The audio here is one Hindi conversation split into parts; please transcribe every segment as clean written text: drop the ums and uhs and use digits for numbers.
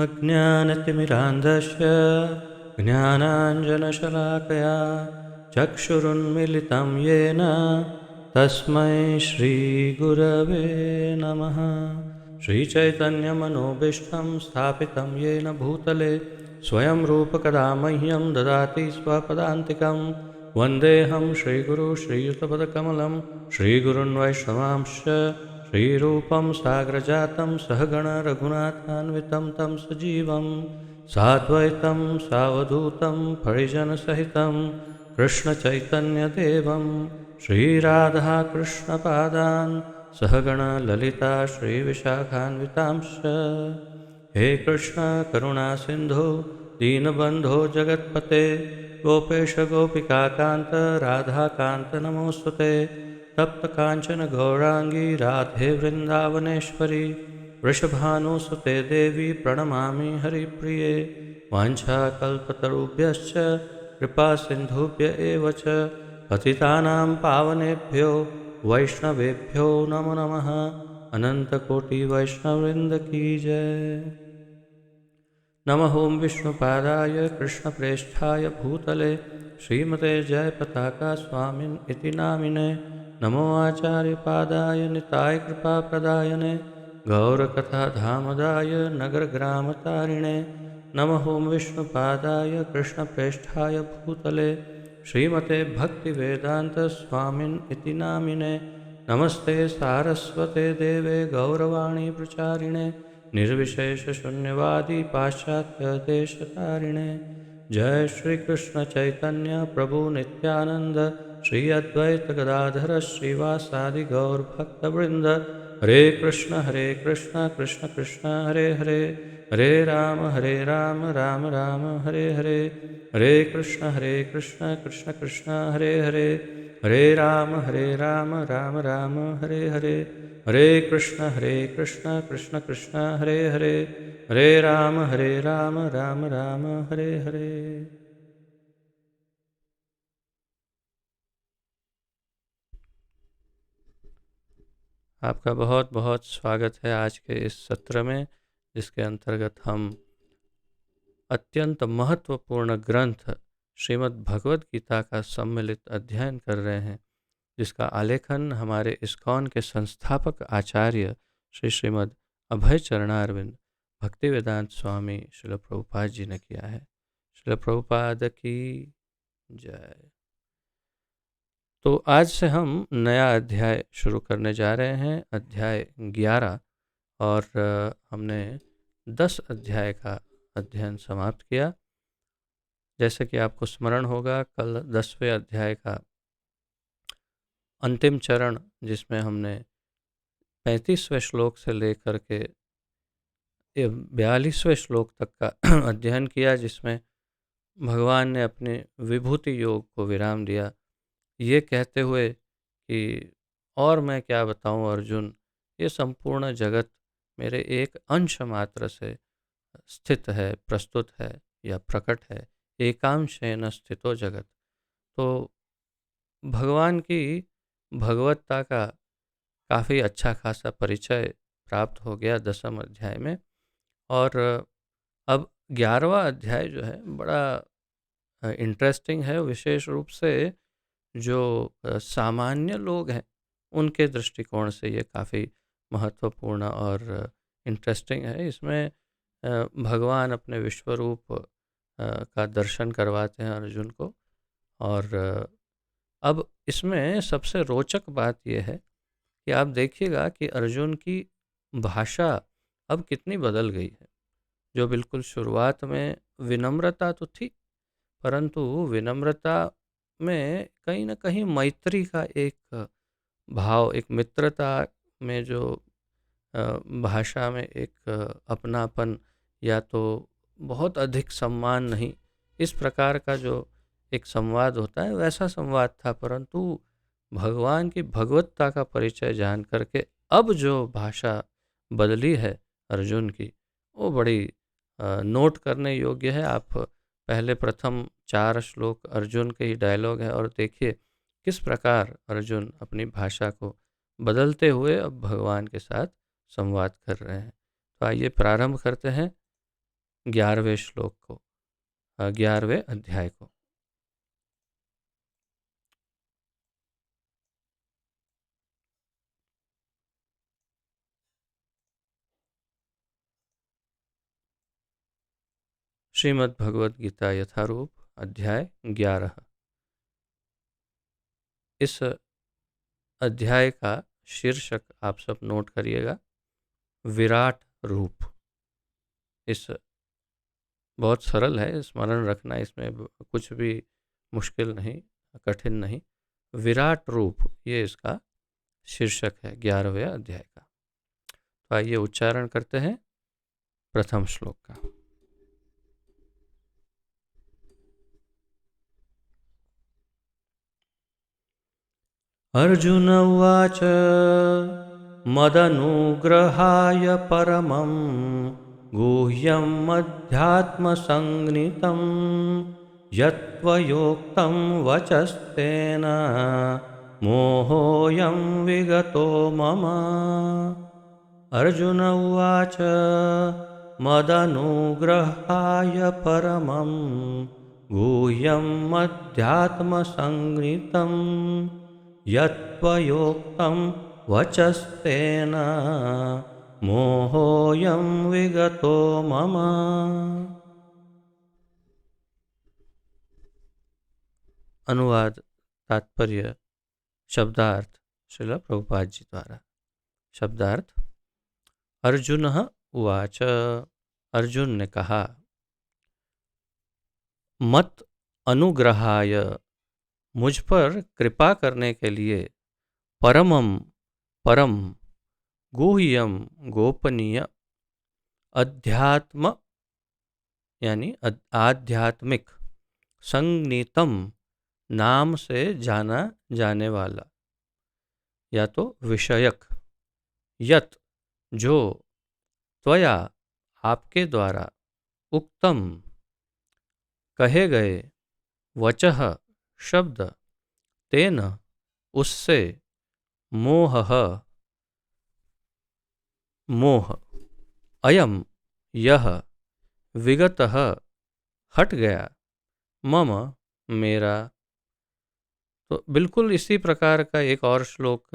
अज्ञानतिमिरान्धस्य ज्ञानाञ्जनशलाकया चक्षुरुन्मिलितं येन तस्मै श्रीगुरवे नमः। श्रीचैतन्यमनोभीष्टं स्थापितं येन भूतले स्वयं रूपकदा मह्यं ददाति स्वपदान्तिकं। वन्देऽहं श्रीगुरु श्रीयुतपदकमलं श्रीगुरुन् वैष्णवांश्च श्रीरूपं साग्रजातं सहगण रघुनाथान्वितं तं सजीवं साद्वैतं सावधूतं परिजनसहितं कृष्णचैतन्यदेवं श्रीराधाकृष्णपादान् सहगण ललिता श्रीविशाखान्वितांश्च। हे कृष्ण करुणा सिन्धो दीनबन्धो जगत्पते गोपेश गोपिकान्त राधाकान्त नमोऽस्तुते। तप्त कांचन गौरांगी राधे वृंदावनेश्वरी वृषभानुसुते देवी प्रणमामि हरिप्रिये। वाञ्छाकल्पतरुभ्यश्च कृपा सिन्धुभ्य एव च पतितानां पावनेभ्यो वैष्णवेभ्यो नमो नमः। अनंतकोटि वैष्णववृंद की जय। नमः ओं विष्णुपादाय कृष्णप्रेष्ठाय भूतले श्रीमते जयपताका स्वामिन् इति नामिने। नमो आचार्यपादाय निताय कृपाप्रदायने गौरकथाधामदाय नगरग्रामतारिणे। नमः ओं विष्णुपादाय कृष्णप्रेष्ठाय भूतले श्रीमते भक्तिवेदान्तस्वामिन् इति नामिने। नमस्ते सारस्वते देवे गौरवाणी प्रचारिणे निर्विशेषशून्यवादी पाश्चात्यदेशतारिणे। जय श्री कृष्ण चैतन्य प्रभु नित्यानंद श्री अद्वैत गदाधर श्रीवासादि गौर भक्तवृंद। हरे कृष्ण कृष्ण कृष्ण हरे हरे हरे राम राम राम हरे हरे। हरे कृष्ण कृष्ण कृष्ण हरे हरे हरे राम राम राम हरे हरे। हरे कृष्ण कृष्ण कृष्ण हरे हरे हरे राम राम राम हरे हरे। आपका बहुत बहुत स्वागत है आज के इस सत्र में, जिसके अंतर्गत हम अत्यंत महत्वपूर्ण ग्रंथ श्रीमद् भगवद गीता का सम्मिलित अध्ययन कर रहे हैं, जिसका आलेखन हमारे इस्कॉन के संस्थापक आचार्य श्रीमद् अभय चरणारविंद भक्तिवेदांत स्वामी श्रील प्रभुपाद जी ने किया है। श्रील प्रभुपाद की जय। तो आज से हम नया अध्याय शुरू करने जा रहे हैं, अध्याय 11, और हमने 10 अध्याय का अध्ययन समाप्त किया। जैसे कि आपको स्मरण होगा, कल 10वें अध्याय का अंतिम चरण, जिसमें हमने 35वें श्लोक से लेकर के 42वें श्लोक तक का अध्ययन किया, जिसमें भगवान ने अपने विभूति योग को विराम दिया, ये कहते हुए कि और मैं क्या बताऊं अर्जुन, ये संपूर्ण जगत मेरे एक अंश मात्र से स्थित है, प्रस्तुत है या प्रकट है। एकांशेन स्थितो जगत। तो भगवान की भगवत्ता का काफ़ी अच्छा खासा परिचय प्राप्त हो गया 10वें अध्याय में। और अब 11वां अध्याय जो है बड़ा इंटरेस्टिंग है, विशेष रूप से जो सामान्य लोग हैं उनके दृष्टिकोण से ये काफ़ी महत्वपूर्ण और इंटरेस्टिंग है। इसमें भगवान अपने विश्वरूप का दर्शन करवाते हैं अर्जुन को। और अब इसमें सबसे रोचक बात यह है कि आप देखिएगा कि अर्जुन की भाषा अब कितनी बदल गई है। जो बिल्कुल शुरुआत में विनम्रता तो थी, परंतु विनम्रता में कहीं ना कहीं मैत्री का एक भाव, एक मित्रता में जो भाषा में एक अपनापन या तो बहुत अधिक सम्मान नहीं, इस प्रकार का जो एक संवाद होता है वैसा संवाद था। परंतु भगवान की भगवत्ता का परिचय जान करके अब जो भाषा बदली है अर्जुन की, वो बड़ी नोट करने योग्य है। आप पहले प्रथम 4 श्लोक अर्जुन के ही डायलॉग है और देखिए किस प्रकार अर्जुन अपनी भाषा को बदलते हुए अब भगवान के साथ संवाद कर रहे हैं। तो आइए प्रारंभ करते हैं 11वें श्लोक को, 11वें अध्याय को। श्रीमद् भगवद गीता यथारूप, अध्याय 11। इस अध्याय का शीर्षक आप सब नोट करिएगा, विराट रूप। इस बहुत सरल है, स्मरण रखना, इसमें कुछ भी मुश्किल नहीं, कठिन नहीं। विराट रूप, ये इसका शीर्षक है 11वें अध्याय का। तो आइए उच्चारण करते हैं प्रथम श्लोक का। अर्जुन उवाच मदनुग्रहाय परमं गुह्यम् अध्यात्मसंज्ञितं यत्त्वयोक्तं वचस्तेन मोहोऽयं विगतो मम। अर्जुन उवाच मदनुग्रहाय परमं गुह्यम् अध्यात्मसंज्ञितं यत्त्वयोक्तं वचस्तेन मोहोऽयं विगतो मम। अनुवाद, तात्पर्य, शब्दार्थ श्रील प्रभुपाद जी द्वारा। शब्दार्थ। अर्जुन उवाच, अर्जुन ने कहा, मत अनुग्रहाय, मुझ पर कृपा करने के लिए, परमम, परम, गुह्यम, गोपनीय, अध्यात्म यानी आध्यात्मिक, संज्ञितम, नाम से जाना जाने वाला, या तो विषयक, यत, जो, त्वया, आपके द्वारा, उक्तम, कहे गए, वचः, शब्द, तेन, उससे, मोहः, मोह, अयम, यह, विगतः, हट गया, मम, मेरा। तो बिल्कुल इसी प्रकार का एक और श्लोक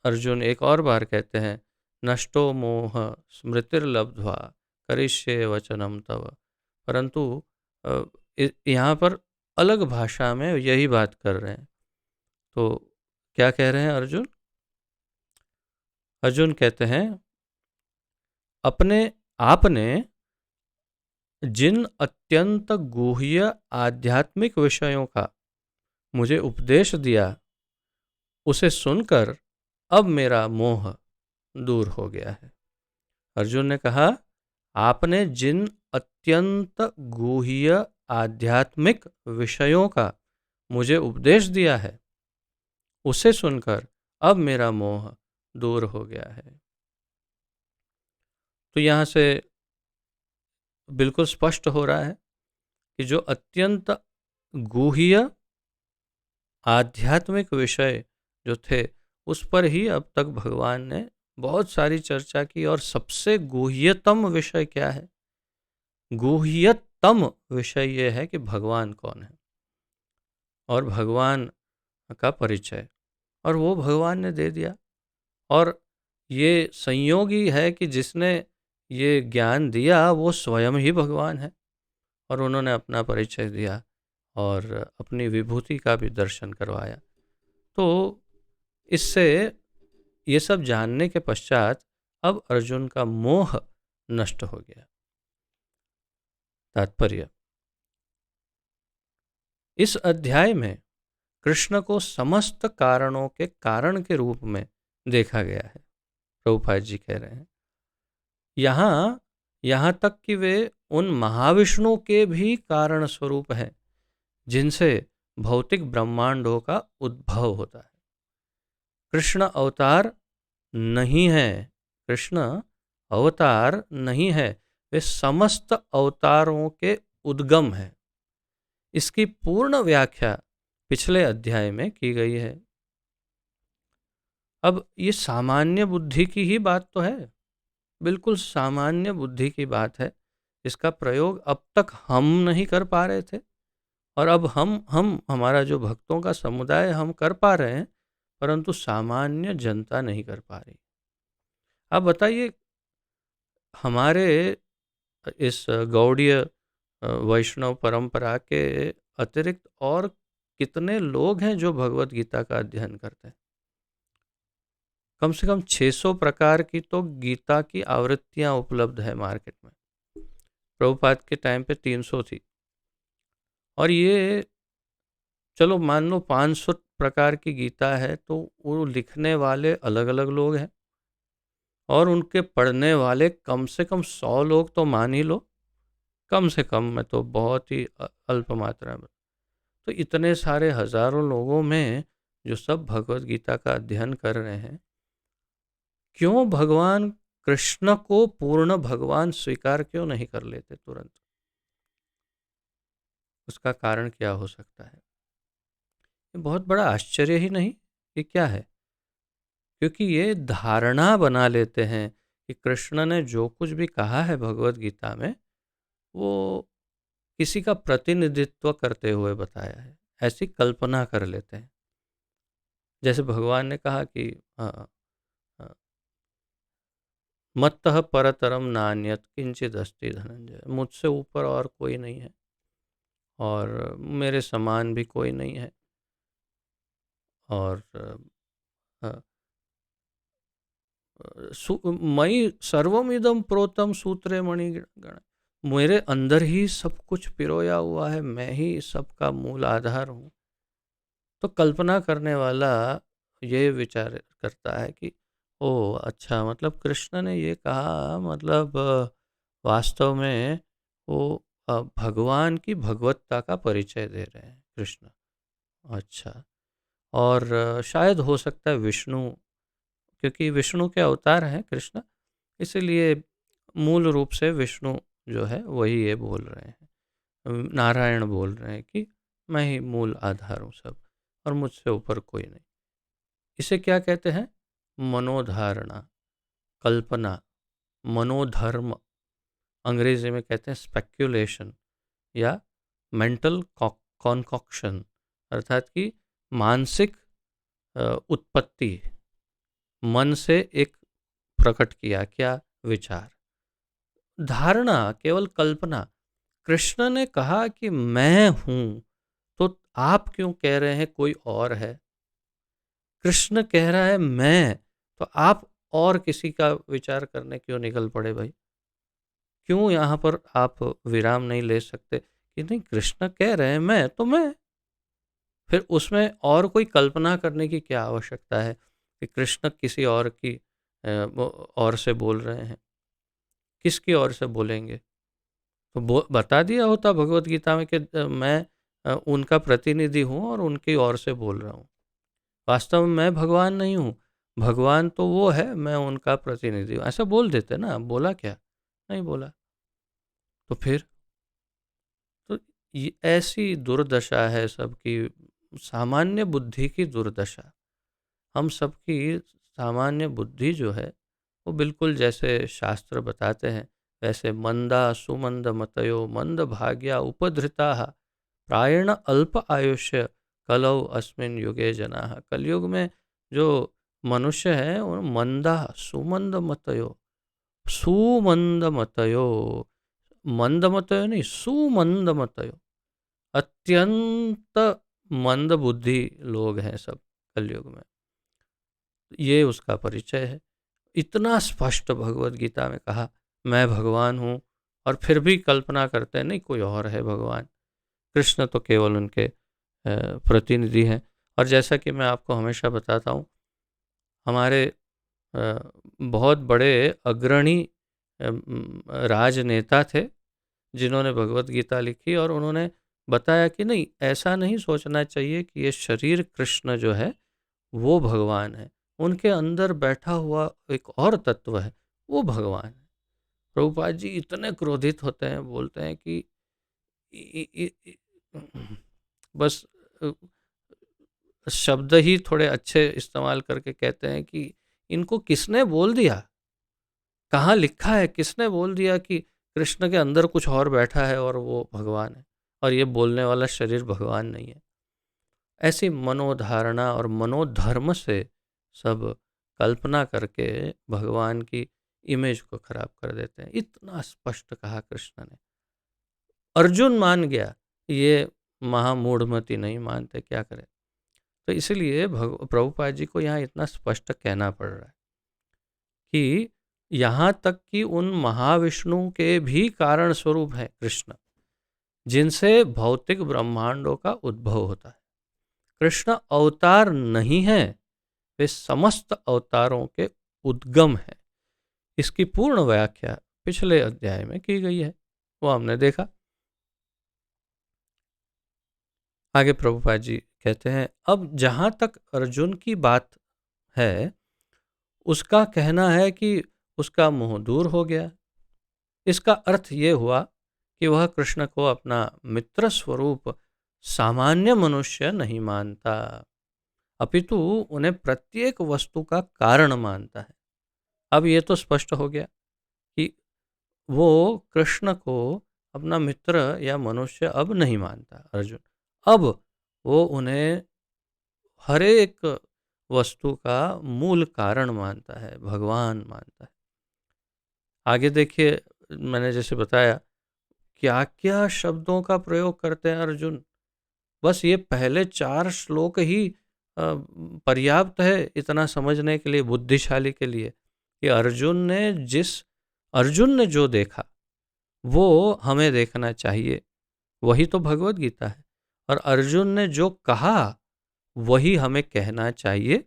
अर्जुन एक और बार कहते हैं, नष्टो मोह स्मृतिर्लब्ध्वा करिष्ये वचनम तव। परंतु यहाँ पर अलग भाषा में यही बात कर रहे हैं। तो क्या कह रहे हैं अर्जुन? अर्जुन कहते हैं, अपने आपने जिन अत्यंत गुह्य आध्यात्मिक विषयों का मुझे उपदेश दिया, उसे सुनकर अब मेरा मोह दूर हो गया है। अर्जुन ने कहा, आपने जिन अत्यंत गुह्य आध्यात्मिक विषयों का मुझे उपदेश दिया है, उसे सुनकर अब मेरा मोह दूर हो गया है। तो यहाँ से बिल्कुल स्पष्ट हो रहा है कि जो अत्यंत गुह्य आध्यात्मिक विषय जो थे, उस पर ही अब तक भगवान ने बहुत सारी चर्चा की। और सबसे गुह्यतम विषय क्या है? गुह्यतम विषय ये है कि भगवान कौन है और भगवान का परिचय, और वो भगवान ने दे दिया। और ये संयोग ही है कि जिसने ये ज्ञान दिया वो स्वयं ही भगवान है, और उन्होंने अपना परिचय दिया और अपनी विभूति का भी दर्शन करवाया। तो इससे ये सब जानने के पश्चात अब अर्जुन का मोह नष्ट हो गया। तात्पर्य, इस अध्याय में कृष्ण को समस्त कारणों के कारण के रूप में देखा गया है। प्रभुपाद जी कह रहे हैं, यहाँ तक कि वे उन महाविष्णु के भी कारण स्वरूप हैं जिनसे भौतिक ब्रह्मांडों का उद्भव होता है। कृष्ण अवतार नहीं है, कृष्ण अवतार नहीं है, वे समस्त अवतारों के उद्गम है। इसकी पूर्ण व्याख्या पिछले अध्याय में की गई है। अब ये सामान्य बुद्धि की ही बात तो है, बिल्कुल सामान्य बुद्धि की बात है इसका प्रयोग अब तक हम नहीं कर पा रहे थे, और अब हम हमारा जो भक्तों का समुदाय हम कर पा रहे हैं, परंतु सामान्य जनता नहीं कर पा रही। आप बताइए, हमारे इस गौड़ीय वैष्णव परंपरा के अतिरिक्त और कितने लोग हैं जो भगवत गीता का अध्ययन करते हैं? कम से कम 600 प्रकार की तो गीता की आवृत्तियां उपलब्ध है मार्केट में। प्रभुपाद के टाइम पे 300 थी, और ये चलो मान लो 500 प्रकार की गीता है, तो वो लिखने वाले अलग अलग लोग हैं, और उनके पढ़ने वाले कम से कम 100 लोग तो मान ही लो। कम से कम में तो बहुत ही अल्प मात्रा में। तो इतने सारे हजारों लोगों में जो सब भगवत गीता का अध्ययन कर रहे हैं, क्यों भगवान कृष्ण को पूर्ण भगवान स्वीकार क्यों नहीं कर लेते तुरंत? उसका कारण क्या हो सकता है? ये बहुत बड़ा आश्चर्य ही नहीं? ये क्या है? क्योंकि ये धारणा बना लेते हैं कि कृष्ण ने जो कुछ भी कहा है भगवत गीता में, वो किसी का प्रतिनिधित्व करते हुए बताया है, ऐसी कल्पना कर लेते हैं। जैसे भगवान ने कहा कि मत्तः परतरम नान्यत किंचित अस्ति धनंजय, मुझसे ऊपर और कोई नहीं है, और मेरे समान भी कोई नहीं है, और मई सर्वमिदम प्रोतम सूत्रे मणिगण, मेरे अंदर ही सब कुछ पिरोया हुआ है, मैं ही सबका मूल आधार हूँ। तो कल्पना करने वाला ये विचार करता है कि ओ अच्छा, मतलब कृष्ण ने ये कहा, मतलब वास्तव में वो भगवान की भगवत्ता का परिचय दे रहे हैं कृष्ण। अच्छा, और शायद हो सकता है विष्णु, क्योंकि विष्णु के अवतार हैं कृष्ण, इसीलिए मूल रूप से विष्णु जो है वही ये बोल रहे हैं, नारायण बोल रहे हैं कि मैं ही मूल आधार हूँ सब, और मुझसे ऊपर कोई नहीं। इसे क्या कहते हैं? मनोधारणा, कल्पना, मनोधर्म, अंग्रेजी में कहते हैं स्पेक्युलेशन, या मेंटल कॉन्कॉक्शन, अर्थात कि मानसिक उत्पत्ति, मन से एक प्रकट किया क्या विचार। धारणा, केवल कल्पना। कृष्ण ने कहा कि मैं हूं, तो आप क्यों कह रहे हैं कोई और है? कृष्ण कह रहा है मैं, तो आप और किसी का विचार करने क्यों निकल पड़े भाई? क्यों यहाँ पर आप विराम नहीं ले सकते कि नहीं, कृष्ण कह रहे हैं मैं, तो मैं, फिर उसमें और कोई कल्पना करने की क्या आवश्यकता है कि कृष्ण किसी और की और से बोल रहे हैं? किसकी ओर से बोलेंगे? तो बता दिया होता भगवत गीता में कि मैं उनका प्रतिनिधि हूँ और उनकी ओर से बोल रहा हूँ। वास्तव में मैं भगवान नहीं हूँ, भगवान तो वो है, मैं उनका प्रतिनिधि हूँ, ऐसा बोल देते ना। बोला क्या? नहीं बोला। तो फिर तो ये ऐसी दुर्दशा है सबकी, सामान्य बुद्धि की दुर्दशा। हम सबकी सामान्य बुद्धि जो है, वो बिल्कुल जैसे शास्त्र बताते हैं वैसे मंदा सुमंद मतयो मंद भाग्या उपधृता प्रायण अल्प आयुष्य कलौ अस्मिन युगे जनाः। कलयुग में जो मनुष्य है वो मंदा सुमंद मतयो, सुमंद मतयो, मंद मतयो नहीं, सुमंद मतयो, अत्यंत मंद बुद्धि लोग हैं सब कलयुग में। ये उसका परिचय है। इतना स्पष्ट भगवत गीता में कहा मैं भगवान हूँ, और फिर भी कल्पना करते हैं नहीं कोई और है भगवान। कृष्ण तो केवल उनके प्रतिनिधि हैं। और जैसा कि मैं आपको हमेशा बताता हूँ, हमारे बहुत बड़े अग्रणी राजनेता थे जिन्होंने भगवत गीता लिखी, और उन्होंने बताया कि नहीं, ऐसा नहीं सोचना चाहिए कि ये शरीर कृष्ण जो है वो भगवान है, उनके अंदर बैठा हुआ एक और तत्व है, वो भगवान है। प्रभुपाद जी इतने क्रोधित होते हैं, बोलते हैं कि इ, इ, इ, बस शब्द ही थोड़े अच्छे इस्तेमाल करके कहते हैं कि इनको किसने बोल दिया, कहाँ लिखा है, किसने बोल दिया कि कृष्ण के अंदर कुछ और बैठा है और वो भगवान है, और ये बोलने वाला शरीर भगवान नहीं है। ऐसी मनोधारणा और मनोधर्म से सब कल्पना करके भगवान की इमेज को खराब कर देते हैं। इतना स्पष्ट कहा कृष्ण ने। अर्जुन मान गया, ये महामूढ़मती नहीं मानते, क्या करें। तो इसलिए प्रभुपाद जी को यहाँ इतना स्पष्ट कहना पड़ रहा है कि यहाँ तक कि उन महाविष्णु के भी कारण स्वरूप है कृष्ण, जिनसे भौतिक ब्रह्मांडों का उद्भव होता है। कृष्ण अवतार नहीं है, वे समस्त अवतारों के उद्गम है। इसकी पूर्ण व्याख्या पिछले अध्याय में की गई है, वो हमने देखा। आगे प्रभुपाद जी कहते हैं, अब जहां तक अर्जुन की बात है, उसका कहना है कि उसका मोह दूर हो गया। इसका अर्थ ये हुआ कि वह कृष्ण को अपना मित्र स्वरूप सामान्य मनुष्य नहीं मानता, अपितु उन्हें प्रत्येक वस्तु का कारण मानता है। अब ये तो स्पष्ट हो गया कि वो कृष्ण को अपना मित्र या मनुष्य अब नहीं मानता अर्जुन। अब वो उन्हें हर एक वस्तु का मूल कारण मानता है, भगवान मानता है। आगे देखिए, मैंने जैसे बताया क्या क्या शब्दों का प्रयोग करते हैं अर्जुन। बस ये पहले 4 श्लोक ही पर्याप्त है इतना समझने के लिए, बुद्धिशाली के लिए, कि अर्जुन ने जो देखा वो हमें देखना चाहिए। वही तो भगवत गीता है। और अर्जुन ने जो कहा वही हमें कहना चाहिए।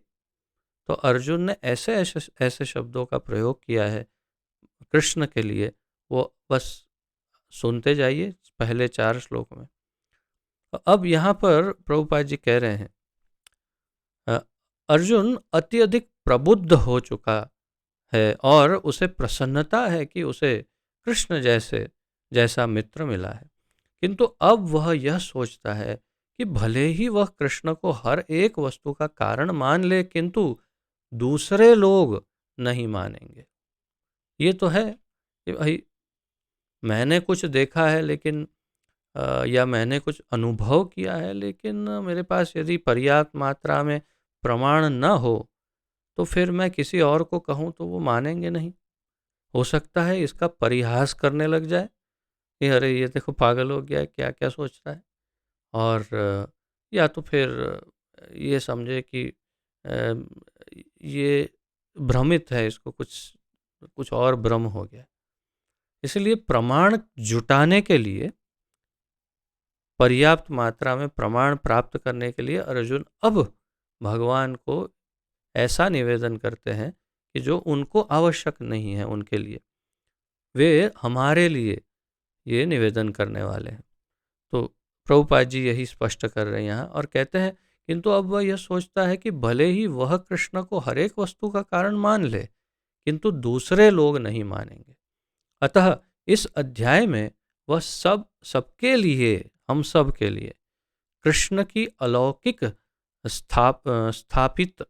तो अर्जुन ने ऐसे ऐसे ऐसे शब्दों का प्रयोग किया है कृष्ण के लिए, वो बस सुनते जाइए पहले 4 श्लोक में। अब यहाँ पर प्रभुपाद जी कह रहे हैं, अर्जुन अत्यधिक प्रबुद्ध हो चुका है और उसे प्रसन्नता है कि उसे कृष्ण जैसा मित्र मिला है। किंतु अब वह यह सोचता है कि भले ही वह कृष्ण को हर एक वस्तु का कारण मान ले, किंतु दूसरे लोग नहीं मानेंगे। ये तो है कि भाई मैंने कुछ देखा है, लेकिन या मैंने कुछ अनुभव किया है, लेकिन मेरे पास यदि पर्याप्त मात्रा में प्रमाण न हो तो फिर मैं किसी और को कहूँ तो वो मानेंगे नहीं। हो सकता है इसका परिहास करने लग जाए कि अरे ये देखो पागल हो गया है, क्या क्या सोच रहा है। और या तो फिर ये समझे कि अ, ये भ्रमित है, इसको कुछ कुछ और भ्रम हो गया। इसलिए प्रमाण जुटाने के लिए, पर्याप्त मात्रा में प्रमाण प्राप्त करने के लिए अर्जुन अब भगवान को ऐसा निवेदन करते हैं कि जो उनको आवश्यक नहीं है उनके लिए, वे हमारे लिए ये निवेदन करने वाले हैं। तो प्रभुपाद जी यही स्पष्ट कर रहे हैं यहाँ, और कहते हैं किंतु अब वह यह सोचता है कि भले ही वह कृष्ण को हर एक वस्तु का कारण मान ले, किंतु दूसरे लोग नहीं मानेंगे। अतः इस अध्याय में वह सबके लिए, हम सब के लिए कृष्ण की स्थापित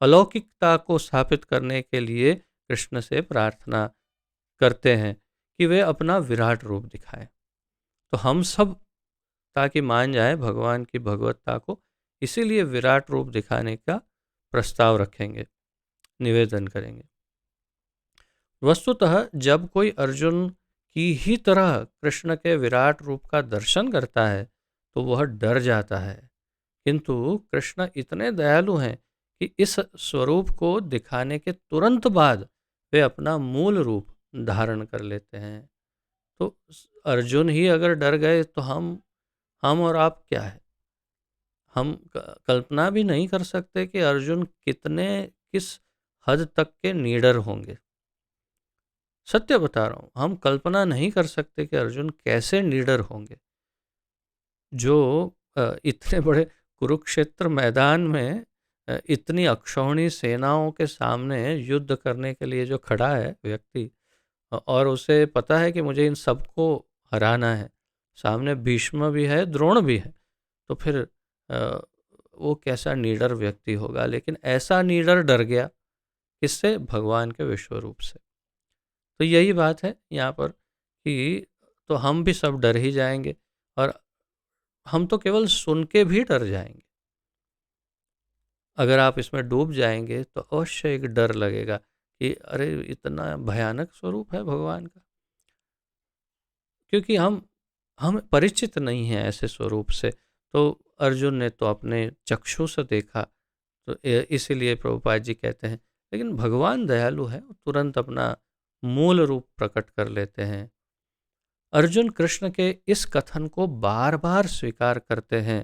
अलौकिकता को स्थापित करने के लिए कृष्ण से प्रार्थना करते हैं कि वे अपना विराट रूप दिखाएं। तो हम सब ताकि मान जाए भगवान की भगवत्ता को, इसीलिए विराट रूप दिखाने का प्रस्ताव रखेंगे, निवेदन करेंगे। वस्तुतः जब कोई अर्जुन की ही तरह कृष्ण के विराट रूप का दर्शन करता है तो वह डर जाता है, किंतु कृष्ण इतने दयालु हैं कि इस स्वरूप को दिखाने के तुरंत बाद वे अपना मूल रूप धारण कर लेते हैं। तो अर्जुन ही अगर डर गए तो हम और आप क्या है। हम कल्पना भी नहीं कर सकते कि अर्जुन किस हद तक के निडर होंगे। सत्य बता रहा हूं, हम कल्पना नहीं कर सकते कि अर्जुन कैसे निडर होंगे, जो इतने बड़े कुरुक्षेत्र मैदान में इतनी अक्षौणी सेनाओं के सामने युद्ध करने के लिए जो खड़ा है व्यक्ति, और उसे पता है कि मुझे इन सबको हराना है, सामने भीष्म भी है, द्रोण भी है, तो फिर वो कैसा निडर व्यक्ति होगा। लेकिन ऐसा निडर डर गया किससे? भगवान के विश्व रूप से। तो यही बात है यहाँ पर कि तो हम भी सब डर ही जाएंगे, और हम तो केवल सुन के भी डर जाएंगे। अगर आप इसमें डूब जाएंगे तो अवश्य एक डर लगेगा कि अरे इतना भयानक स्वरूप है भगवान का, क्योंकि हम परिचित नहीं हैं ऐसे स्वरूप से। तो अर्जुन ने तो अपने चक्षु से देखा, तो इसीलिए प्रभुपाद जी कहते हैं, लेकिन भगवान दयालु है, वो तुरंत अपना मूल रूप प्रकट कर लेते हैं। अर्जुन कृष्ण के इस कथन को बार बार स्वीकार करते हैं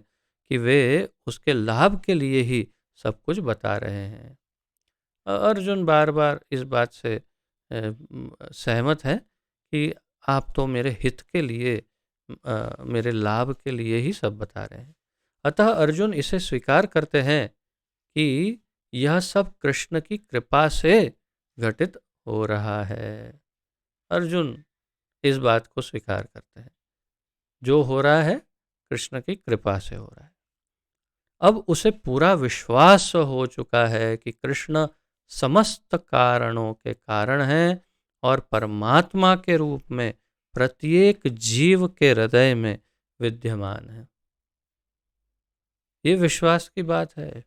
कि वे उसके लाभ के लिए ही सब कुछ बता रहे हैं। अर्जुन बार बार इस बात से सहमत है कि आप तो मेरे हित के लिए, मेरे लाभ के लिए ही सब बता रहे हैं। अतः अर्जुन इसे स्वीकार करते हैं कि यह सब कृष्ण की कृपा से घटित हो रहा है। अर्जुन इस बात को स्वीकार करते हैं, जो हो रहा है कृष्ण की कृपा से हो रहा है। अब उसे पूरा विश्वास हो चुका है कि कृष्ण समस्त कारणों के कारण हैं और परमात्मा के रूप में प्रत्येक जीव के हृदय में विद्यमान है। ये विश्वास की बात है।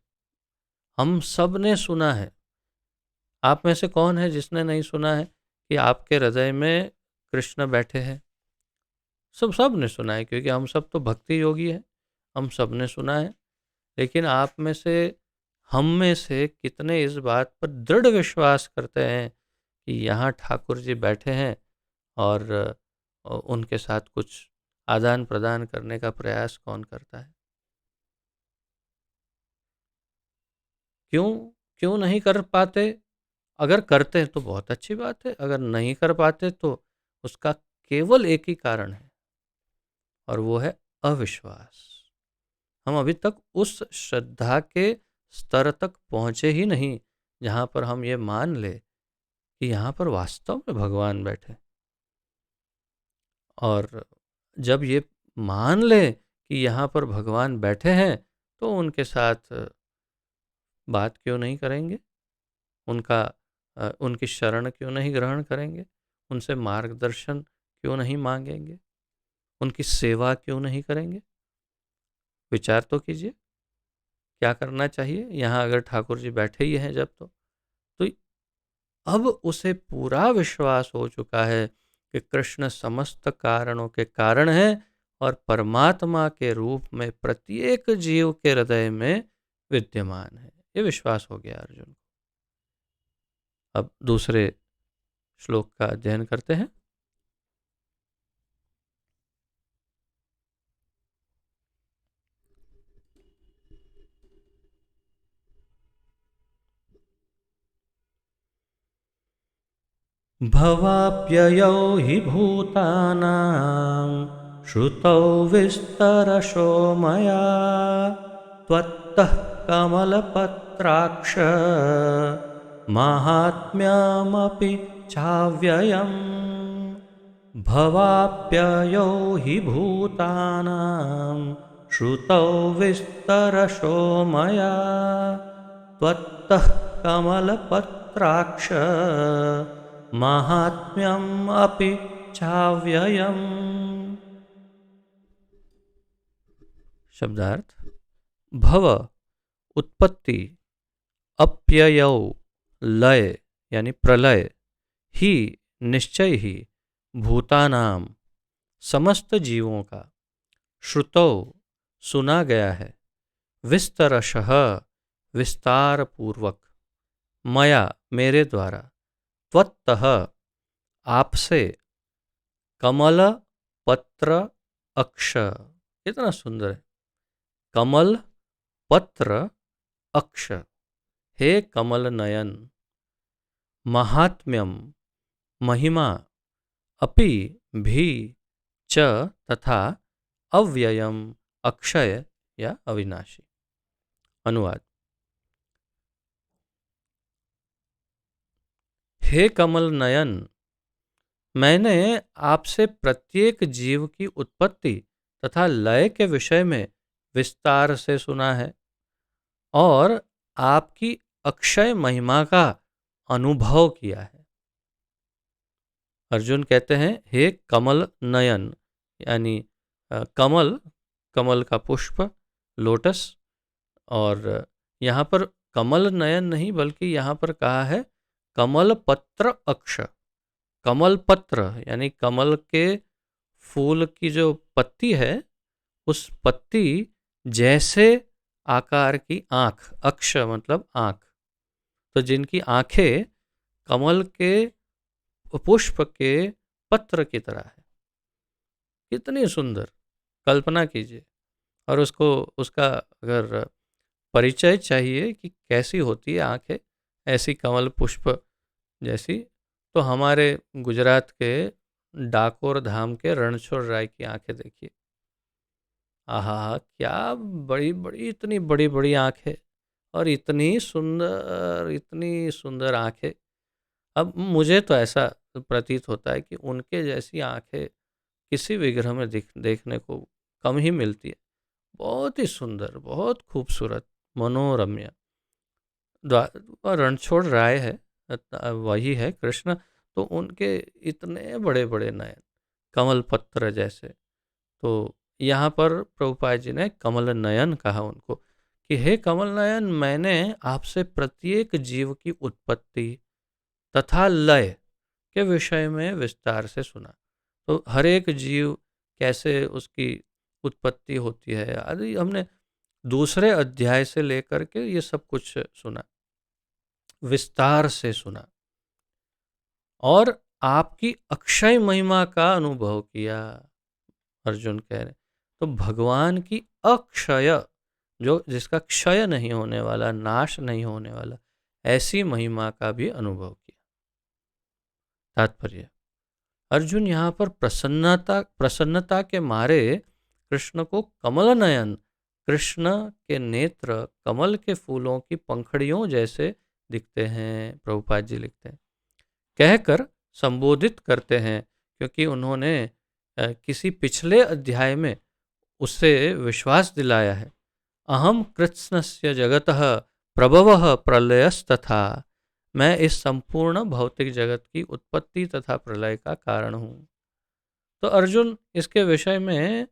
हम सब ने सुना है। आप में से कौन है जिसने नहीं सुना है कि आपके हृदय में कृष्ण बैठे हैं? सब ने सुना है, क्योंकि हम सब तो भक्ति योगी हैं। हम सब ने सुना है। लेकिन आप में से, हम में से कितने इस बात पर दृढ़ विश्वास करते हैं कि यहाँ ठाकुर जी बैठे हैं और उनके साथ कुछ आदान प्रदान करने का प्रयास कौन करता है? क्यों क्यों नहीं कर पाते? अगर करते हैं तो बहुत अच्छी बात है, अगर नहीं कर पाते तो उसका केवल एक ही कारण है, और वो है अविश्वास। हम अभी तक उस श्रद्धा के स्तर तक पहुंचे ही नहीं जहां पर हम ये मान ले कि यहाँ पर वास्तव में भगवान बैठे। और जब ये मान ले कि यहाँ पर भगवान बैठे हैं, तो उनके साथ बात क्यों नहीं करेंगे? उनकी शरण क्यों नहीं ग्रहण करेंगे? उनसे मार्गदर्शन क्यों नहीं मांगेंगे? उनकी सेवा क्यों नहीं करेंगे? विचार तो कीजिए, क्या करना चाहिए यहाँ अगर ठाकुर जी बैठे ही हैं जब तो अब उसे पूरा विश्वास हो चुका है कि कृष्ण समस्त कारणों के कारण हैं और परमात्मा के रूप में प्रत्येक जीव के हृदय में विद्यमान है। ये विश्वास हो गया अर्जुन को। अब दूसरे श्लोक का अध्ययन करते हैं। भवाप्ययौ हि भूतानां श्रुतौ विस्तरशो मया त्वत्तः कमलपत्राक्ष माहात्म्यमपि चाव्ययम्। भवाप्ययौ हि भूतानां श्रुतौ विस्तरशो मया त्वत्तः कमलपत्राक्ष माहात्म्यम् अपि चाव्ययम्। शब्दार्थ: भव उत्पत्ति, अप्ययौ लय यानी प्रलय, ही निश्चय ही, भूतानाम समस्त जीवों का, श्रुतौ सुना गया है, विस्तरशः विस्तार पूर्वक, मया मेरे द्वारा, त्वत्तः आपसे, कमल पत्र अक्ष, कितना सुंदर है, कमल पत्र अक्ष, हे कमल नयन, महात्म्यम महिमा, अपि भी, च तथा, अव्ययम अक्षय या अविनाशी। अनुवाद: हे कमल नयन, मैंने आपसे प्रत्येक जीव की उत्पत्ति तथा लय के विषय में विस्तार से सुना है और आपकी अक्षय महिमा का अनुभव किया है। अर्जुन कहते हैं, हे कमल नयन, यानी कमल, कमल का पुष्प, लोटस। और यहाँ पर कमल नयन नहीं, बल्कि यहाँ पर कहा है कमल पत्र अक्ष। कमल पत्र यानी कमल के फूल की जो पत्ती है, उस पत्ती जैसे आकार की आँख, अक्ष मतलब आँख, तो जिनकी आँखें कमल के पुष्प के पत्र की तरह है। कितनी सुंदर, कल्पना कीजिए। और उसको, उसका अगर परिचय चाहिए कि कैसी होती है आँखें ऐसी कमल पुष्प जैसी, तो हमारे गुजरात के डाकोर धाम के रणछोड़ राय की आंखें देखिए। आहा, क्या बड़ी बड़ी, इतनी बड़ी बड़ी आंखें और इतनी सुंदर आंखें। अब मुझे तो ऐसा प्रतीत होता है कि उनके जैसी आंखें किसी भी ग्रह में देखने को कम ही मिलती है। बहुत ही सुंदर, बहुत खूबसूरत, मनोरम्य। रणछोड़ राय है, वही है कृष्ण। तो उनके इतने बड़े बड़े नयन, कमल पत्र जैसे। तो यहाँ पर प्रभुपाद जी ने कमल नयन कहा उनको कि हे कमल नयन, मैंने आपसे प्रत्येक जीव की उत्पत्ति तथा लय के विषय में विस्तार से सुना। तो हर एक जीव कैसे उसकी उत्पत्ति होती है आदि हमने दूसरे अध्याय से लेकर के ये सब कुछ सुना, विस्तार से सुना, और आपकी अक्षय महिमा का अनुभव किया। अर्जुन कह रहे, तो भगवान की अक्षय, जो जिसका क्षय नहीं होने वाला, नाश नहीं होने वाला, ऐसी महिमा का भी अनुभव किया। तात्पर्य, अर्जुन यहाँ पर प्रसन्नता के मारे कृष्ण को कमल नयन, कृष्ण के नेत्र कमल के फूलों की पंखड़ियों जैसे दिखते हैं, प्रभुपाद जी लिखते हैं, कहकर संबोधित करते हैं, क्योंकि उन्होंने किसी पिछले अध्याय में उससे विश्वास दिलाया है। अहम कृत्स्नस्य जगतः प्रभवः प्रलयस्तथा, मैं इस संपूर्ण भौतिक जगत की उत्पत्ति तथा प्रलय का कारण हूँ। तो अर्जुन इसके विषय में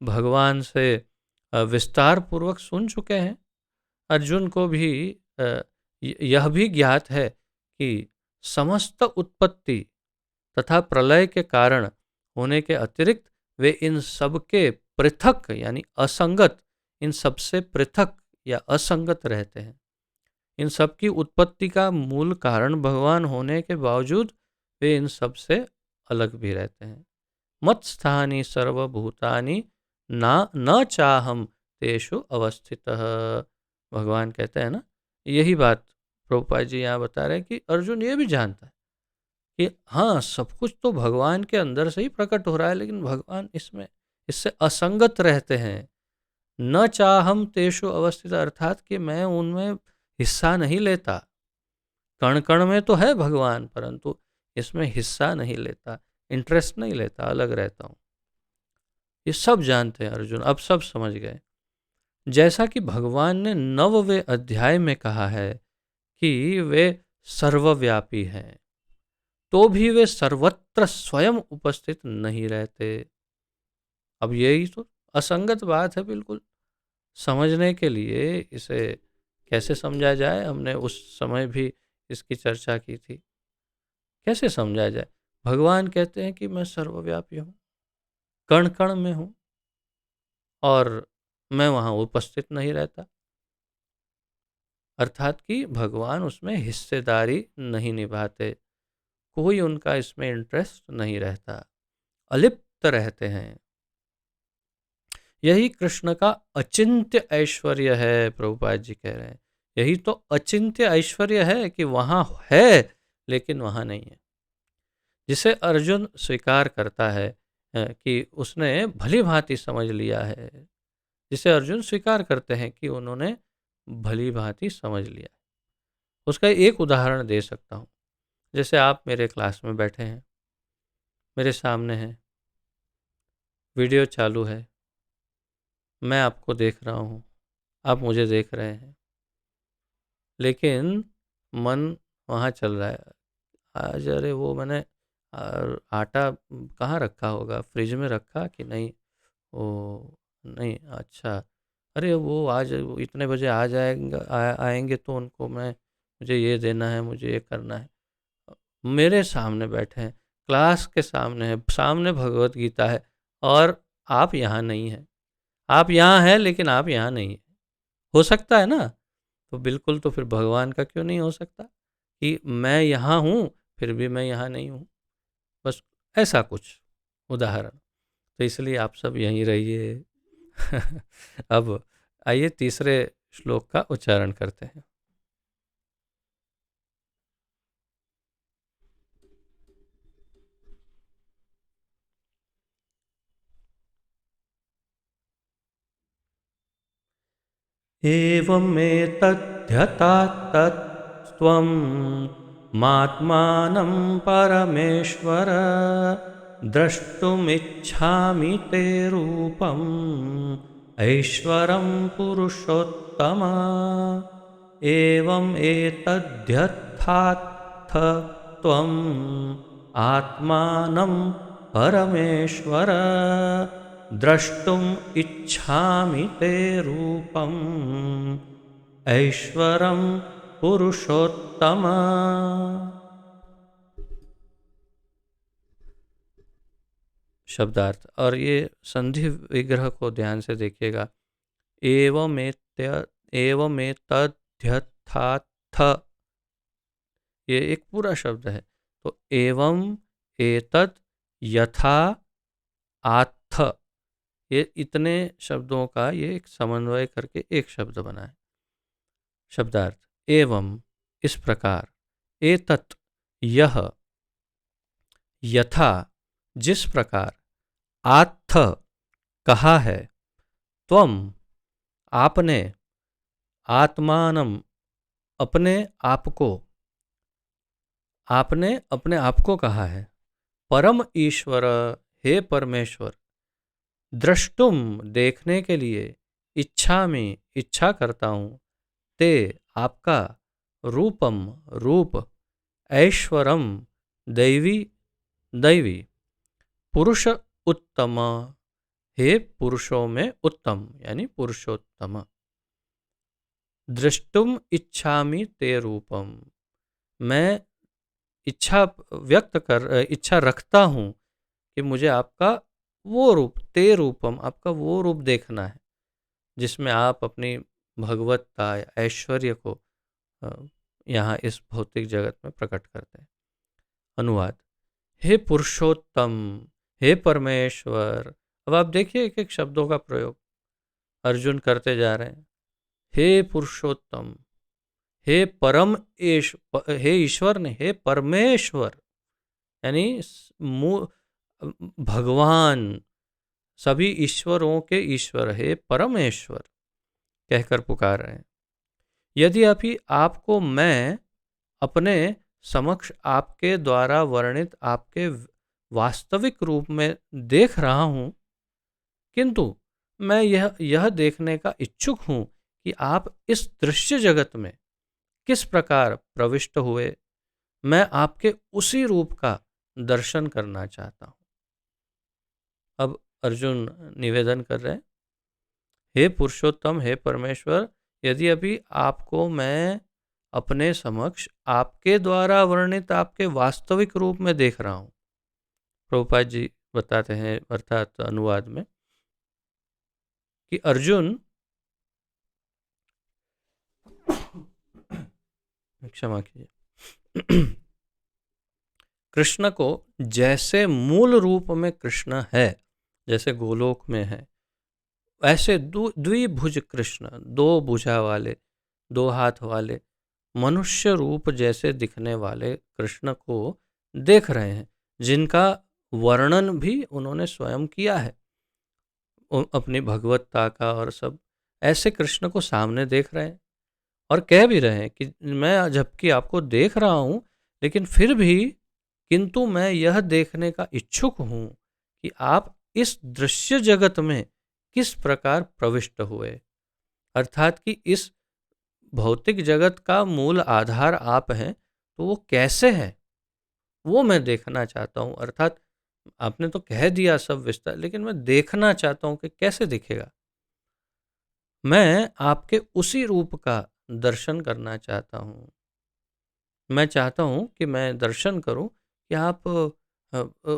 भगवान से विस्तार पूर्वक सुन चुके हैं। अर्जुन को भी यह भी ज्ञात है कि समस्त उत्पत्ति तथा प्रलय के कारण होने के अतिरिक्त वे इन सब के पृथक यानी असंगत, इन सबसे पृथक या असंगत रहते हैं। इन सब की उत्पत्ति का मूल कारण भगवान होने के बावजूद वे इन सब से अलग भी रहते हैं। मत स्थानी सर्वभूतानि ना न चाहम तेषु अवस्थितः, भगवान कहते हैं ना। यही बात प्रभुपाद जी यहाँ बता रहे हैं कि अर्जुन ये भी जानता है कि हाँ, सब कुछ तो भगवान के अंदर से ही प्रकट हो रहा है, लेकिन भगवान इसमें इससे असंगत रहते हैं। न चाहम तेषु अवस्थित, अर्थात कि मैं उनमें हिस्सा नहीं लेता। कण कण में तो है भगवान, परंतु इसमें हिस्सा नहीं लेता, इंटरेस्ट नहीं लेता, अलग रहता हूँ। ये सब जानते हैं अर्जुन, अब सब समझ गए। जैसा कि भगवान ने 9वें अध्याय में कहा है कि वे सर्वव्यापी हैं, तो भी वे सर्वत्र स्वयं उपस्थित नहीं रहते। अब यही तो असंगत बात है बिल्कुल। समझने के लिए इसे कैसे समझा जाए, हमने उस समय भी इसकी चर्चा की थी। कैसे समझा जाए? भगवान कहते हैं कि मैं सर्वव्यापी हूँ, कण कण में हूँ, और मैं वहाँ उपस्थित नहीं रहता। अर्थात कि भगवान उसमें हिस्सेदारी नहीं निभाते, कोई उनका इसमें इंटरेस्ट नहीं रहता, अलिप्त रहते हैं। यही कृष्ण का अचिंत्य ऐश्वर्य है, प्रभुपाद जी कह रहे हैं। यही तो अचिंत्य ऐश्वर्य है कि वहाँ है लेकिन वहाँ नहीं है। जिसे अर्जुन स्वीकार करता है कि उसने भली भांति समझ लिया है, जिसे अर्जुन स्वीकार करते हैं कि उन्होंने भली भांति समझ लिया है। उसका एक उदाहरण दे सकता हूँ। जैसे आप मेरे क्लास में बैठे हैं, मेरे सामने हैं, वीडियो चालू है, मैं आपको देख रहा हूँ, आप मुझे देख रहे हैं, लेकिन मन वहाँ चल रहा है, आज अरे वो मैंने और आटा कहाँ रखा होगा, फ्रिज में रखा कि नहीं? ओ नहीं, अच्छा। अरे वो आज वो इतने बजे आ जाएंगे, आएंगे तो उनको मैं, मुझे ये देना है, मुझे ये करना है। मेरे सामने बैठे हैं, क्लास के सामने है, सामने भगवत गीता है, और आप यहाँ नहीं हैं। आप यहाँ हैं लेकिन आप यहाँ नहीं हैं। हो सकता है ना? तो बिल्कुल, तो फिर भगवान का क्यों नहीं हो सकता कि मैं यहाँ हूँ, फिर भी मैं यहाँ नहीं हूँ? बस ऐसा कुछ उदाहरण। तो इसलिए आप सब यहीं रहिए। अब आइए तीसरे श्लोक का उच्चारण करते हैं। एवमेतद्यथात्तत्त्वं मात्मानं परमेश्वर द्रष्टुमिच्छामि ते रूपम् ऐश्वरं पुरुषोत्तम। एवम् एतद्यथात्थत्वम् आत्मानं परमेश्वर द्रष्टुम् इच्छामि ते रूपम् ऐश्वरं पुरुषोत्तम। शब्दार्थ, और ये संधि विग्रह को ध्यान से देखिएगा। एवमेतद्यथाथ, ये एक पूरा शब्द है। तो एवं, एतद, यथा, आत्थ, ये इतने शब्दों का ये एक समन्वय करके एक शब्द बना है। शब्दार्थ, एवं इस प्रकार, एतत् यह, यथा जिस प्रकार, आत्थ कहा है, त्वम आपने, आत्मानम अपने आप को, आपने अपने आप को कहा है, परम ईश्वर हे परमेश्वर, द्रष्टुम देखने के लिए, इच्छा में इच्छा करता हूँ, ते आपका, रूपम रूप, ऐश्वरम दैवी दैवी, पुरुष उत्तम हे पुरुषों में उत्तम यानी पुरुषोत्तम। दृष्टुम इच्छामि ते रूपम, मैं इच्छा व्यक्त कर, इच्छा रखता हूँ कि मुझे आपका वो रूप, ते रूपम, आपका वो रूप देखना है जिसमें आप अपनी भगवत्ता या ऐश्वर्य को यहाँ इस भौतिक जगत में प्रकट करते हैं। अनुवाद, हे पुरुषोत्तम, हे परमेश्वर। अब आप देखिए एक एक शब्दों का प्रयोग अर्जुन करते जा रहे हैं। हे पुरुषोत्तम, हे परम हे ईश्वर ने, हे परमेश्वर यानी भगवान, सभी ईश्वरों के ईश्वर, हे परमेश्वर कहकर पुकार रहे हैं। यदि अभी आपको मैं अपने समक्ष आपके द्वारा वर्णित आपके वास्तविक रूप में देख रहा हूं, किंतु मैं यह देखने का इच्छुक हूं कि आप इस दृश्य जगत में किस प्रकार प्रविष्ट हुए। मैं आपके उसी रूप का दर्शन करना चाहता हूं। अब अर्जुन निवेदन कर रहे हैं, हे पुरुषोत्तम, हे परमेश्वर, यदि अभी आपको मैं अपने समक्ष आपके द्वारा वर्णित आपके वास्तविक रूप में देख रहा हूं। प्रभुपाद जी बताते हैं अर्थात अनुवाद में कि अर्जुन, क्षमा कीजिए, कृष्ण को जैसे मूल रूप में कृष्ण है, जैसे गोलोक में है, ऐसे द्विभुज कृष्ण, दो भुजा वाले, दो हाथ वाले, मनुष्य रूप जैसे दिखने वाले कृष्ण को देख रहे हैं, जिनका वर्णन भी उन्होंने स्वयं किया है अपनी भगवत्ता का, और सब ऐसे कृष्ण को सामने देख रहे हैं और कह भी रहे हैं कि मैं जबकि आपको देख रहा हूं, लेकिन फिर भी, किंतु मैं यह देखने का इच्छुक हूं कि आप इस दृश्य जगत में किस प्रकार प्रविष्ट हुए, अर्थात कि इस भौतिक जगत का मूल आधार आप हैं, तो वो कैसे है, वो मैं देखना चाहता हूँ। अर्थात आपने तो कह दिया सब विस्तार, लेकिन मैं देखना चाहता हूँ कि कैसे दिखेगा। मैं आपके उसी रूप का दर्शन करना चाहता हूँ। मैं चाहता हूँ कि मैं दर्शन करूँ कि आप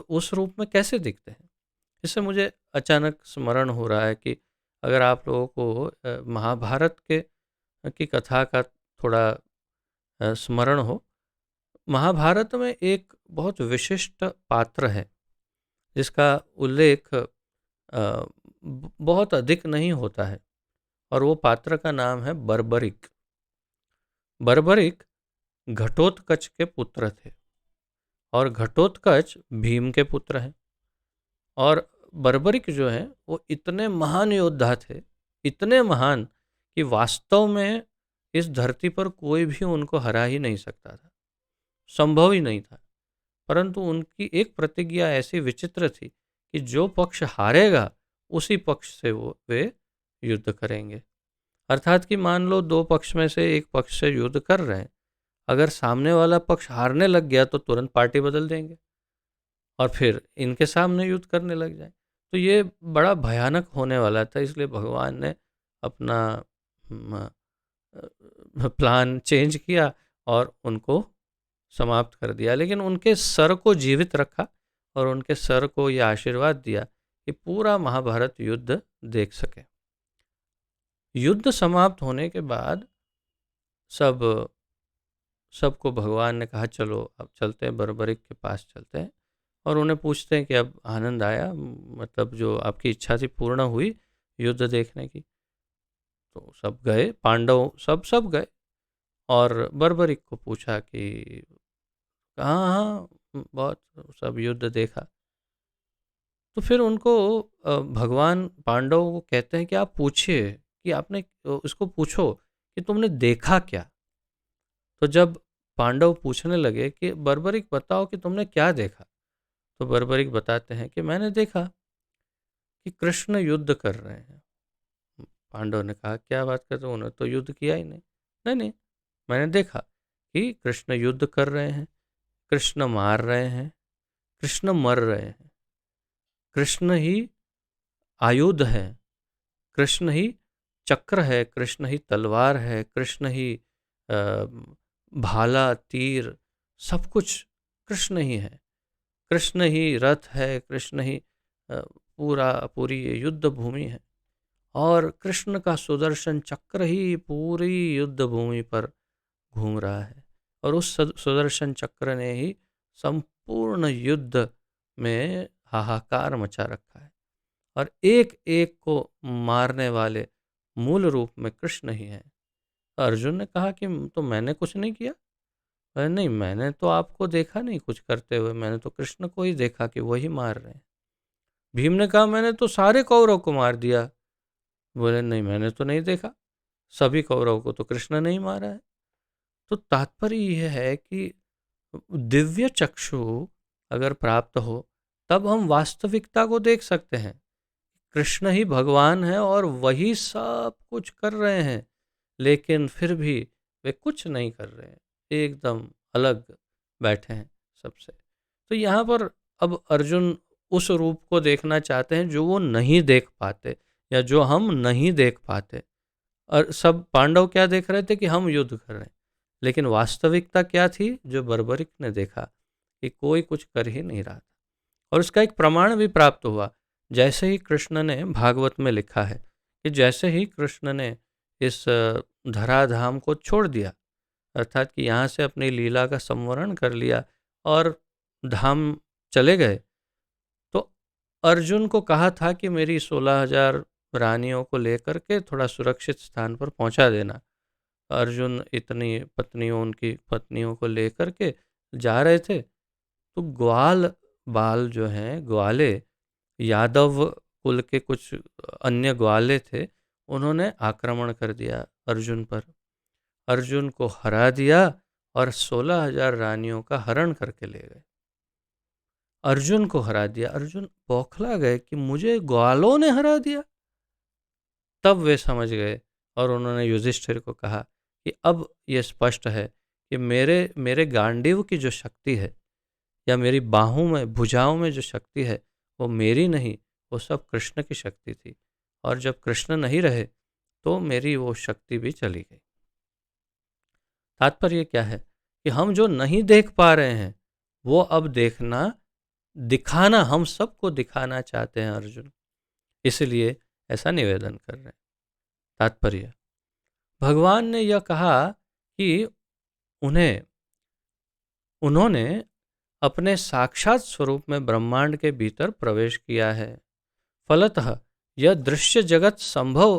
उस रूप में कैसे दिखते हैं। इससे मुझे अचानक स्मरण हो रहा है कि अगर आप लोगों को महाभारत के की कथा का थोड़ा स्मरण हो, महाभारत में एक बहुत विशिष्ट पात्र है जिसका उल्लेख बहुत अधिक नहीं होता है, और वो पात्र का नाम है बर्बरिक। बर्बरिक घटोत्कच के पुत्र थे, और घटोत्कच भीम के पुत्र हैं। और बर्बरिक जो है वो इतने महान योद्धा थे, इतने महान कि वास्तव में इस धरती पर कोई भी उनको हरा ही नहीं सकता था, संभव ही नहीं था। परंतु उनकी एक प्रतिज्ञा ऐसी विचित्र थी कि जो पक्ष हारेगा उसी पक्ष से वे युद्ध करेंगे। अर्थात कि मान लो दो पक्ष में से एक पक्ष से युद्ध कर रहे हैं, अगर सामने वाला पक्ष हारने लग गया तो तुरंत पार्टी बदल देंगे और फिर इनके सामने युद्ध करने लग जाए। तो ये बड़ा भयानक होने वाला था, इसलिए भगवान ने अपना प्लान चेंज किया और उनको समाप्त कर दिया। लेकिन उनके सर को जीवित रखा और उनके सर को यह आशीर्वाद दिया कि पूरा महाभारत युद्ध देख सके। युद्ध समाप्त होने के बाद सब सबको भगवान ने कहा चलो अब चलते हैं, बर्बरिक के पास चलते हैं और उन्हें पूछते हैं कि अब आनंद आया, मतलब जो आपकी इच्छा थी पूर्ण हुई युद्ध देखने की। तो सब गए, पांडव सब गए और बर्बरिक को पूछा कि हाँ हाँ बहुत सब युद्ध देखा। तो फिर उनको भगवान पांडवों को कहते हैं कि आप पूछिए, कि आपने उसको पूछो कि तुमने देखा क्या। तो जब पांडव पूछने लगे कि बर्बरिक बताओ कि तुमने क्या देखा, तो बर्बरिक बताते हैं कि मैंने देखा कि कृष्ण युद्ध कर रहे हैं। पांडव ने कहा क्या बात करते हो, उन्होंने तो युद्ध किया ही नहीं। नहीं नहीं, मैंने देखा कि कृष्ण युद्ध कर रहे हैं, कृष्ण मार रहे हैं, कृष्ण मर रहे हैं, कृष्ण ही आयुध है, कृष्ण ही चक्र है, कृष्ण ही तलवार है, कृष्ण ही भाला तीर, सब कुछ कृष्ण ही है, कृष्ण ही रथ है, कृष्ण ही पूरी ये युद्ध भूमि है, और कृष्ण का सुदर्शन चक्र ही पूरी युद्ध भूमि पर घूम रहा है, और उस सुदर्शन चक्र ने ही संपूर्ण युद्ध में हाहाकार मचा रखा है, और एक एक को मारने वाले मूल रूप में कृष्ण ही है। अर्जुन ने कहा कि तो मैंने कुछ नहीं किया। अरे नहीं, मैंने तो आपको देखा नहीं कुछ करते हुए, मैंने तो कृष्ण को ही देखा कि वही मार रहे हैं। भीम ने कहा मैंने तो सारे कौरव को मार दिया। बोले नहीं, मैंने तो नहीं देखा, सभी कौरव को तो कृष्ण ने ही मारा है। तो तात्पर्य यह है कि दिव्य चक्षु अगर प्राप्त हो तब हम वास्तविकता को देख सकते हैं। कृष्ण ही भगवान है और वही सब कुछ कर रहे हैं, लेकिन फिर भी वे कुछ नहीं कर रहे हैं, एकदम अलग बैठे हैं सबसे। तो यहाँ पर अब अर्जुन उस रूप को देखना चाहते हैं जो वो नहीं देख पाते, या जो हम नहीं देख पाते। और सब पांडव क्या देख रहे थे कि हम युद्ध कर रहे हैं, लेकिन वास्तविकता क्या थी जो बर्बरिक ने देखा कि कोई कुछ कर ही नहीं रहा था। और उसका एक प्रमाण भी प्राप्त हुआ, जैसे ही कृष्ण ने, भागवत में लिखा है कि जैसे ही कृष्ण ने इस धराधाम को छोड़ दिया, अर्थात कि यहाँ से अपनी लीला का संवरण कर लिया और धाम चले गए, तो अर्जुन को कहा था कि मेरी 16,000 रानियों को लेकर के थोड़ा सुरक्षित स्थान पर पहुंचा देना। अर्जुन इतनी पत्नियों, उनकी पत्नियों को लेकर के जा रहे थे, तो ग्वाल बाल जो हैं, ग्वाले, यादव कुल के कुछ अन्य ग्वाले थे, उन्होंने आक्रमण कर दिया अर्जुन पर। अर्जुन को हरा दिया और 16,000 रानियों का हरण करके ले गए। अर्जुन को हरा दिया, अर्जुन बौखला गए कि मुझे ग्वालों ने हरा दिया। तब वे समझ गए और उन्होंने युधिष्ठिर को कहा कि अब ये स्पष्ट है कि मेरे मेरे गांडीव की जो शक्ति है, या मेरी बाहों में, भुजाओं में जो शक्ति है वो मेरी नहीं, वो सब कृष्ण की शक्ति थी। और जब कृष्ण नहीं रहे तो मेरी वो शक्ति भी चली गई। तात्पर्य क्या है कि हम जो नहीं देख पा रहे हैं वो अब दिखाना हम सबको दिखाना चाहते हैं अर्जुन, इसलिए ऐसा निवेदन कर रहे हैं। तात्पर्य, भगवान ने यह कहा कि उन्होंने अपने साक्षात स्वरूप में ब्रह्मांड के भीतर प्रवेश किया है। फलतः यह दृश्य जगत संभव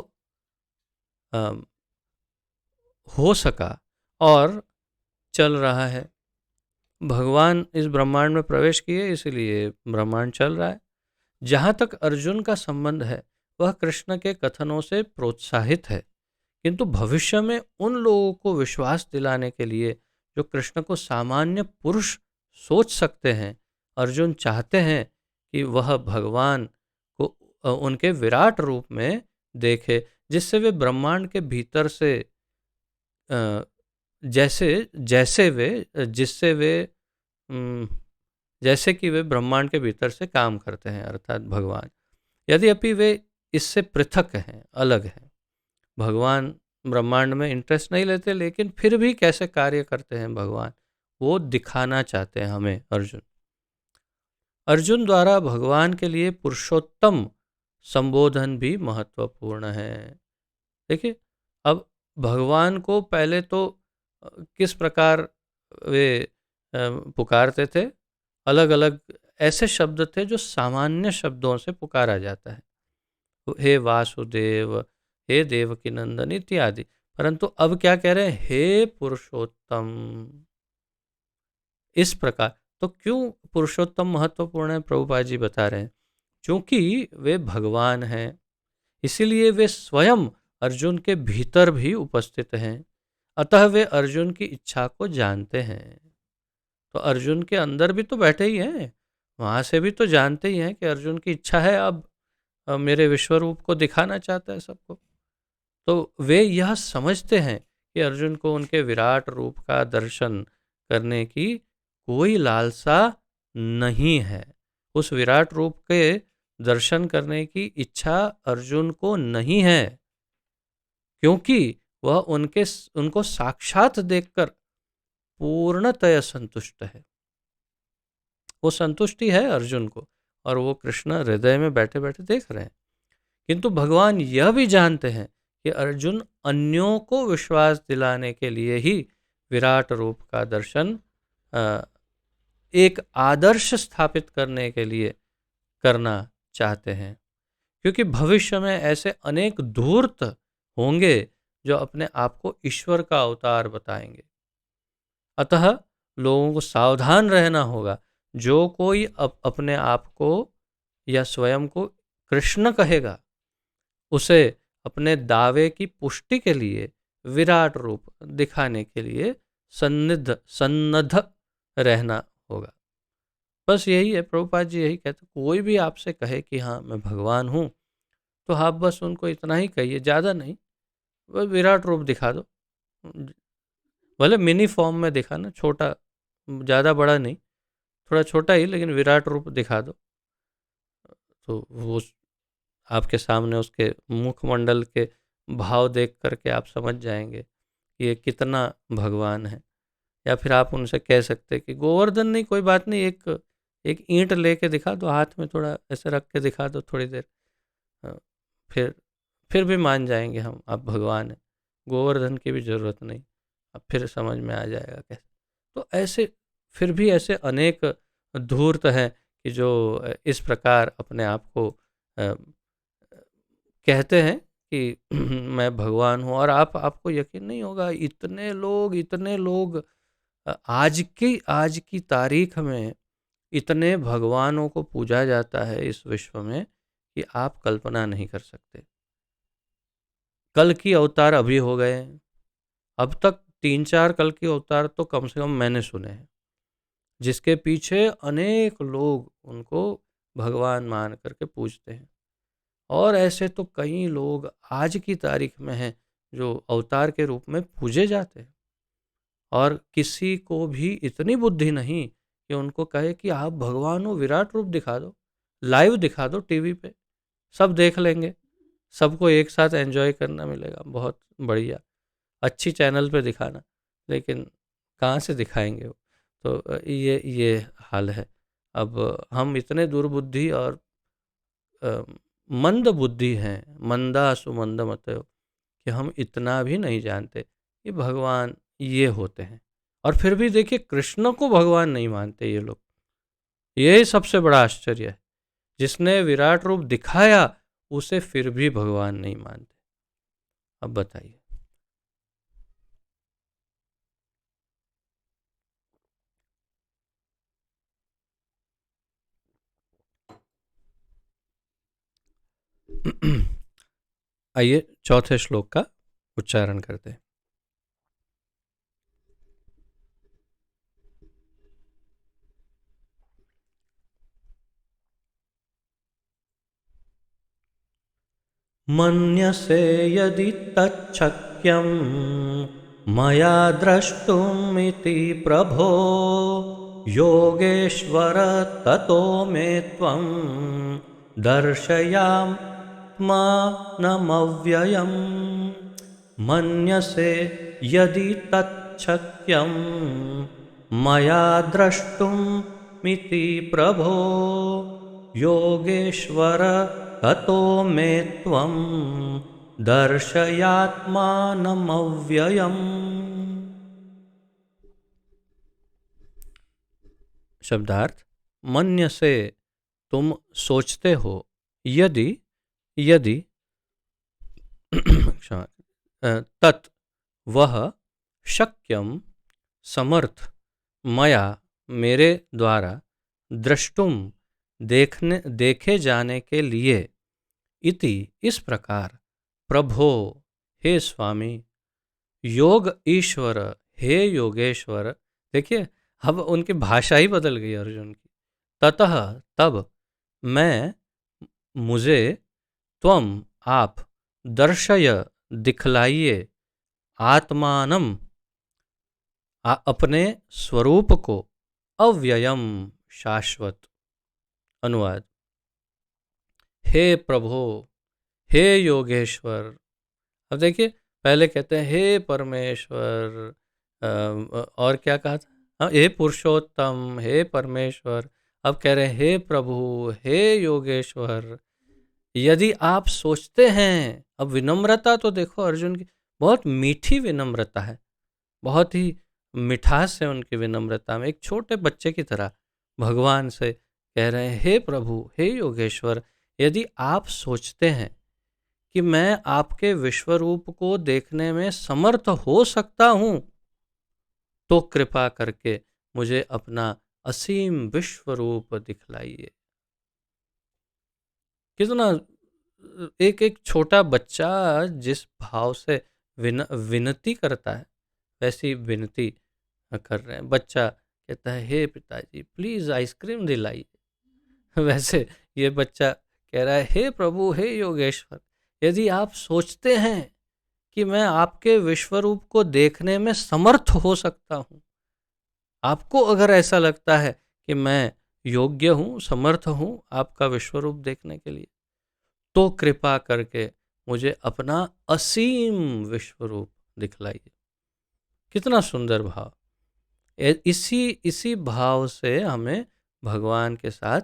हो सका और चल रहा है। भगवान इस ब्रह्मांड में प्रवेश किए, इसलिए ब्रह्मांड चल रहा है। जहाँ तक अर्जुन का संबंध है वह कृष्ण के कथनों से प्रोत्साहित है, किंतु भविष्य में उन लोगों को विश्वास दिलाने के लिए जो कृष्ण को सामान्य पुरुष सोच सकते हैं, अर्जुन चाहते हैं कि वह भगवान को उनके विराट रूप में देखे, जिससे वे ब्रह्मांड के भीतर से जैसे कि वे ब्रह्मांड के भीतर से काम करते हैं, अर्थात भगवान। यद्यपि वे इससे पृथक हैं, अलग हैं। भगवान ब्रह्मांड में इंटरेस्ट नहीं लेते, लेकिन फिर भी कैसे कार्य करते हैं भगवान, वो दिखाना चाहते हैं हमें अर्जुन द्वारा भगवान के लिए पुरुषोत्तम संबोधन भी महत्वपूर्ण है। देखिए, अब भगवान को पहले तो किस प्रकार वे पुकारते थे, अलग अलग ऐसे शब्द थे जो सामान्य शब्दों से पुकारा जाता है, हे वासुदेव, हे देवकी नंदन इत्यादि। परंतु अब क्या कह रहे हैं, हे पुरुषोत्तम। इस प्रकार तो क्यों पुरुषोत्तम महत्वपूर्ण है, प्रभुपाद जी बता रहे हैं, क्योंकि वे भगवान हैं, इसीलिए वे स्वयं अर्जुन के भीतर भी उपस्थित हैं। अतः वे अर्जुन की इच्छा को जानते हैं। तो अर्जुन के अंदर भी तो बैठे ही हैं, वहां से भी तो जानते ही हैं कि अर्जुन की इच्छा है अब मेरे विश्वरूप को दिखाना चाहता है सबको। तो वे यह समझते हैं कि अर्जुन को उनके विराट रूप का दर्शन करने की कोई लालसा नहीं है। उस विराट रूप के दर्शन करने की इच्छा अर्जुन को नहीं है, क्योंकि वह उनको साक्षात देखकर पूर्णतया संतुष्ट है। वो संतुष्टि है अर्जुन को, और वो कृष्ण हृदय में बैठे बैठे देख रहे हैं। किंतु भगवान यह भी जानते हैं कि अर्जुन अन्यों को विश्वास दिलाने के लिए ही विराट रूप का दर्शन एक आदर्श स्थापित करने के लिए करना चाहते हैं, क्योंकि भविष्य में ऐसे अनेक धूर्त होंगे जो अपने आप को ईश्वर का अवतार बताएंगे। अतः लोगों को सावधान रहना होगा। जो कोई अपने आप को या स्वयं को कृष्ण कहेगा, उसे अपने दावे की पुष्टि के लिए, विराट रूप दिखाने के लिए सन्नद्ध रहना होगा। बस यही है, प्रभुपाद जी यही कहते, कोई भी आपसे कहे कि हाँ मैं भगवान हूँ, तो आप बस उनको इतना ही कहिए, ज़्यादा नहीं, बस विराट रूप दिखा दो। भले मिनी फॉर्म में दिखाना, छोटा, ज़्यादा बड़ा नहीं, थोड़ा छोटा ही, लेकिन विराट रूप दिखा दो। तो वो आपके सामने उसके मुखमंडल के भाव देख करके आप समझ जाएंगे कि ये कितना भगवान है। या फिर आप उनसे कह सकते हैं कि गोवर्धन नहीं, कोई बात नहीं, एक ईंट लेके दिखा दो, हाथ में थोड़ा ऐसे रख के दिखा दो थोड़ी देर, फिर भी मान जाएंगे हम, आप भगवान हैं। गोवर्धन की भी ज़रूरत नहीं, अब फिर समझ में आ जाएगा कैसे। तो ऐसे फिर भी ऐसे अनेक धूर्त हैं कि जो इस प्रकार अपने आप को कहते हैं कि मैं भगवान हूँ। और आपको यकीन नहीं होगा, इतने लोग आज की तारीख में इतने भगवानों को पूजा जाता है इस विश्व में कि आप कल्पना नहीं कर सकते। कल की अवतार अभी हो गए हैं, अब तक 3-4 कल की अवतार तो कम से कम मैंने सुने हैं, जिसके पीछे अनेक लोग उनको भगवान मान करके पूजते हैं। और ऐसे तो कई लोग आज की तारीख में हैं जो अवतार के रूप में पूजे जाते हैं, और किसी को भी इतनी बुद्धि नहीं कि उनको कहे कि आप भगवान हो, विराट रूप दिखा दो, लाइव दिखा दो टीवी पे, सब देख लेंगे, सबको एक साथ एंजॉय करना मिलेगा, बहुत बढ़िया, अच्छी चैनल पे दिखाना। लेकिन कहाँ से दिखाएंगे वो? तो ये हाल है। अब हम इतने दुर्बुद्धि और अ, मंद बुद्धि हैं, मंदा सुमंद मतयो, कि हम इतना भी नहीं जानते कि भगवान ये होते हैं। और फिर भी देखिए, कृष्ण को भगवान नहीं मानते ये लोग, यही सबसे बड़ा आश्चर्य है। जिसने विराट रूप दिखाया उसे फिर भी भगवान नहीं मानते। अब बताइए। आइए चौथे श्लोक का उच्चारण करते हैं। मन्यसे यदि तच्छक्यं मया द्रष्टुमिति प्रभो योगेश्वर ततो मे त्वं दर्शयात्मानमव्ययम्। मन्यसे यदि तच्छक्यं मया द्रष्टुमिति प्रभो योगेश्वर ततो मे त्वं दर्शयात्मानमव्ययम्। शब्दार्थ: मन्य से तुम सोचते हो, यदि यदि क्षमा, तत् वह, शक्यम समर्थ, मया मेरे द्वारा, द्रष्टुम देखे जाने के लिए, इति इस प्रकार, प्रभो हे स्वामी, योग ईश्वर हे योगेश्वर। देखिए, अब उनकी भाषा ही बदल गई अर्जुन की। ततः तब, मैं, मुझे, त्वम आप, दर्शय दिखलाइए, आत्मानम अपने स्वरूप को, अव्ययम शाश्वत। अनुवाद: हे प्रभो, हे योगेश्वर। अब देखिए, पहले कहते हैं हे परमेश्वर, और क्या कहा था? हाँ, हे पुरुषोत्तम, हे परमेश्वर। अब कह रहे हैं हे प्रभु, हे योगेश्वर। यदि आप सोचते हैं, अब विनम्रता तो देखो अर्जुन की, बहुत मीठी विनम्रता है, बहुत ही मिठास है उनकी विनम्रता में, एक छोटे बच्चे की तरह भगवान से कह रहे हैं हे प्रभु, हे योगेश्वर, यदि आप सोचते हैं कि मैं आपके विश्वरूप को देखने में समर्थ हो सकता हूं, तो कृपा करके मुझे अपना असीम विश्वरूप दिखलाइए। कितना एक एक छोटा बच्चा जिस भाव से विनती करता है, वैसी विनती कर रहे हैं। बच्चा कहता है हे पिताजी प्लीज आइसक्रीम दिलाइए, वैसे ये बच्चा कह रहा है हे प्रभु, हे योगेश्वर, यदि आप सोचते हैं कि मैं आपके विश्वरूप को देखने में समर्थ हो सकता हूं, आपको अगर ऐसा लगता है कि मैं योग्य हूं, समर्थ हूं आपका विश्वरूप देखने के लिए, तो कृपा करके मुझे अपना असीम विश्वरूप दिखलाइए। कितना सुंदर भाव। इसी इसी भाव से हमें भगवान के साथ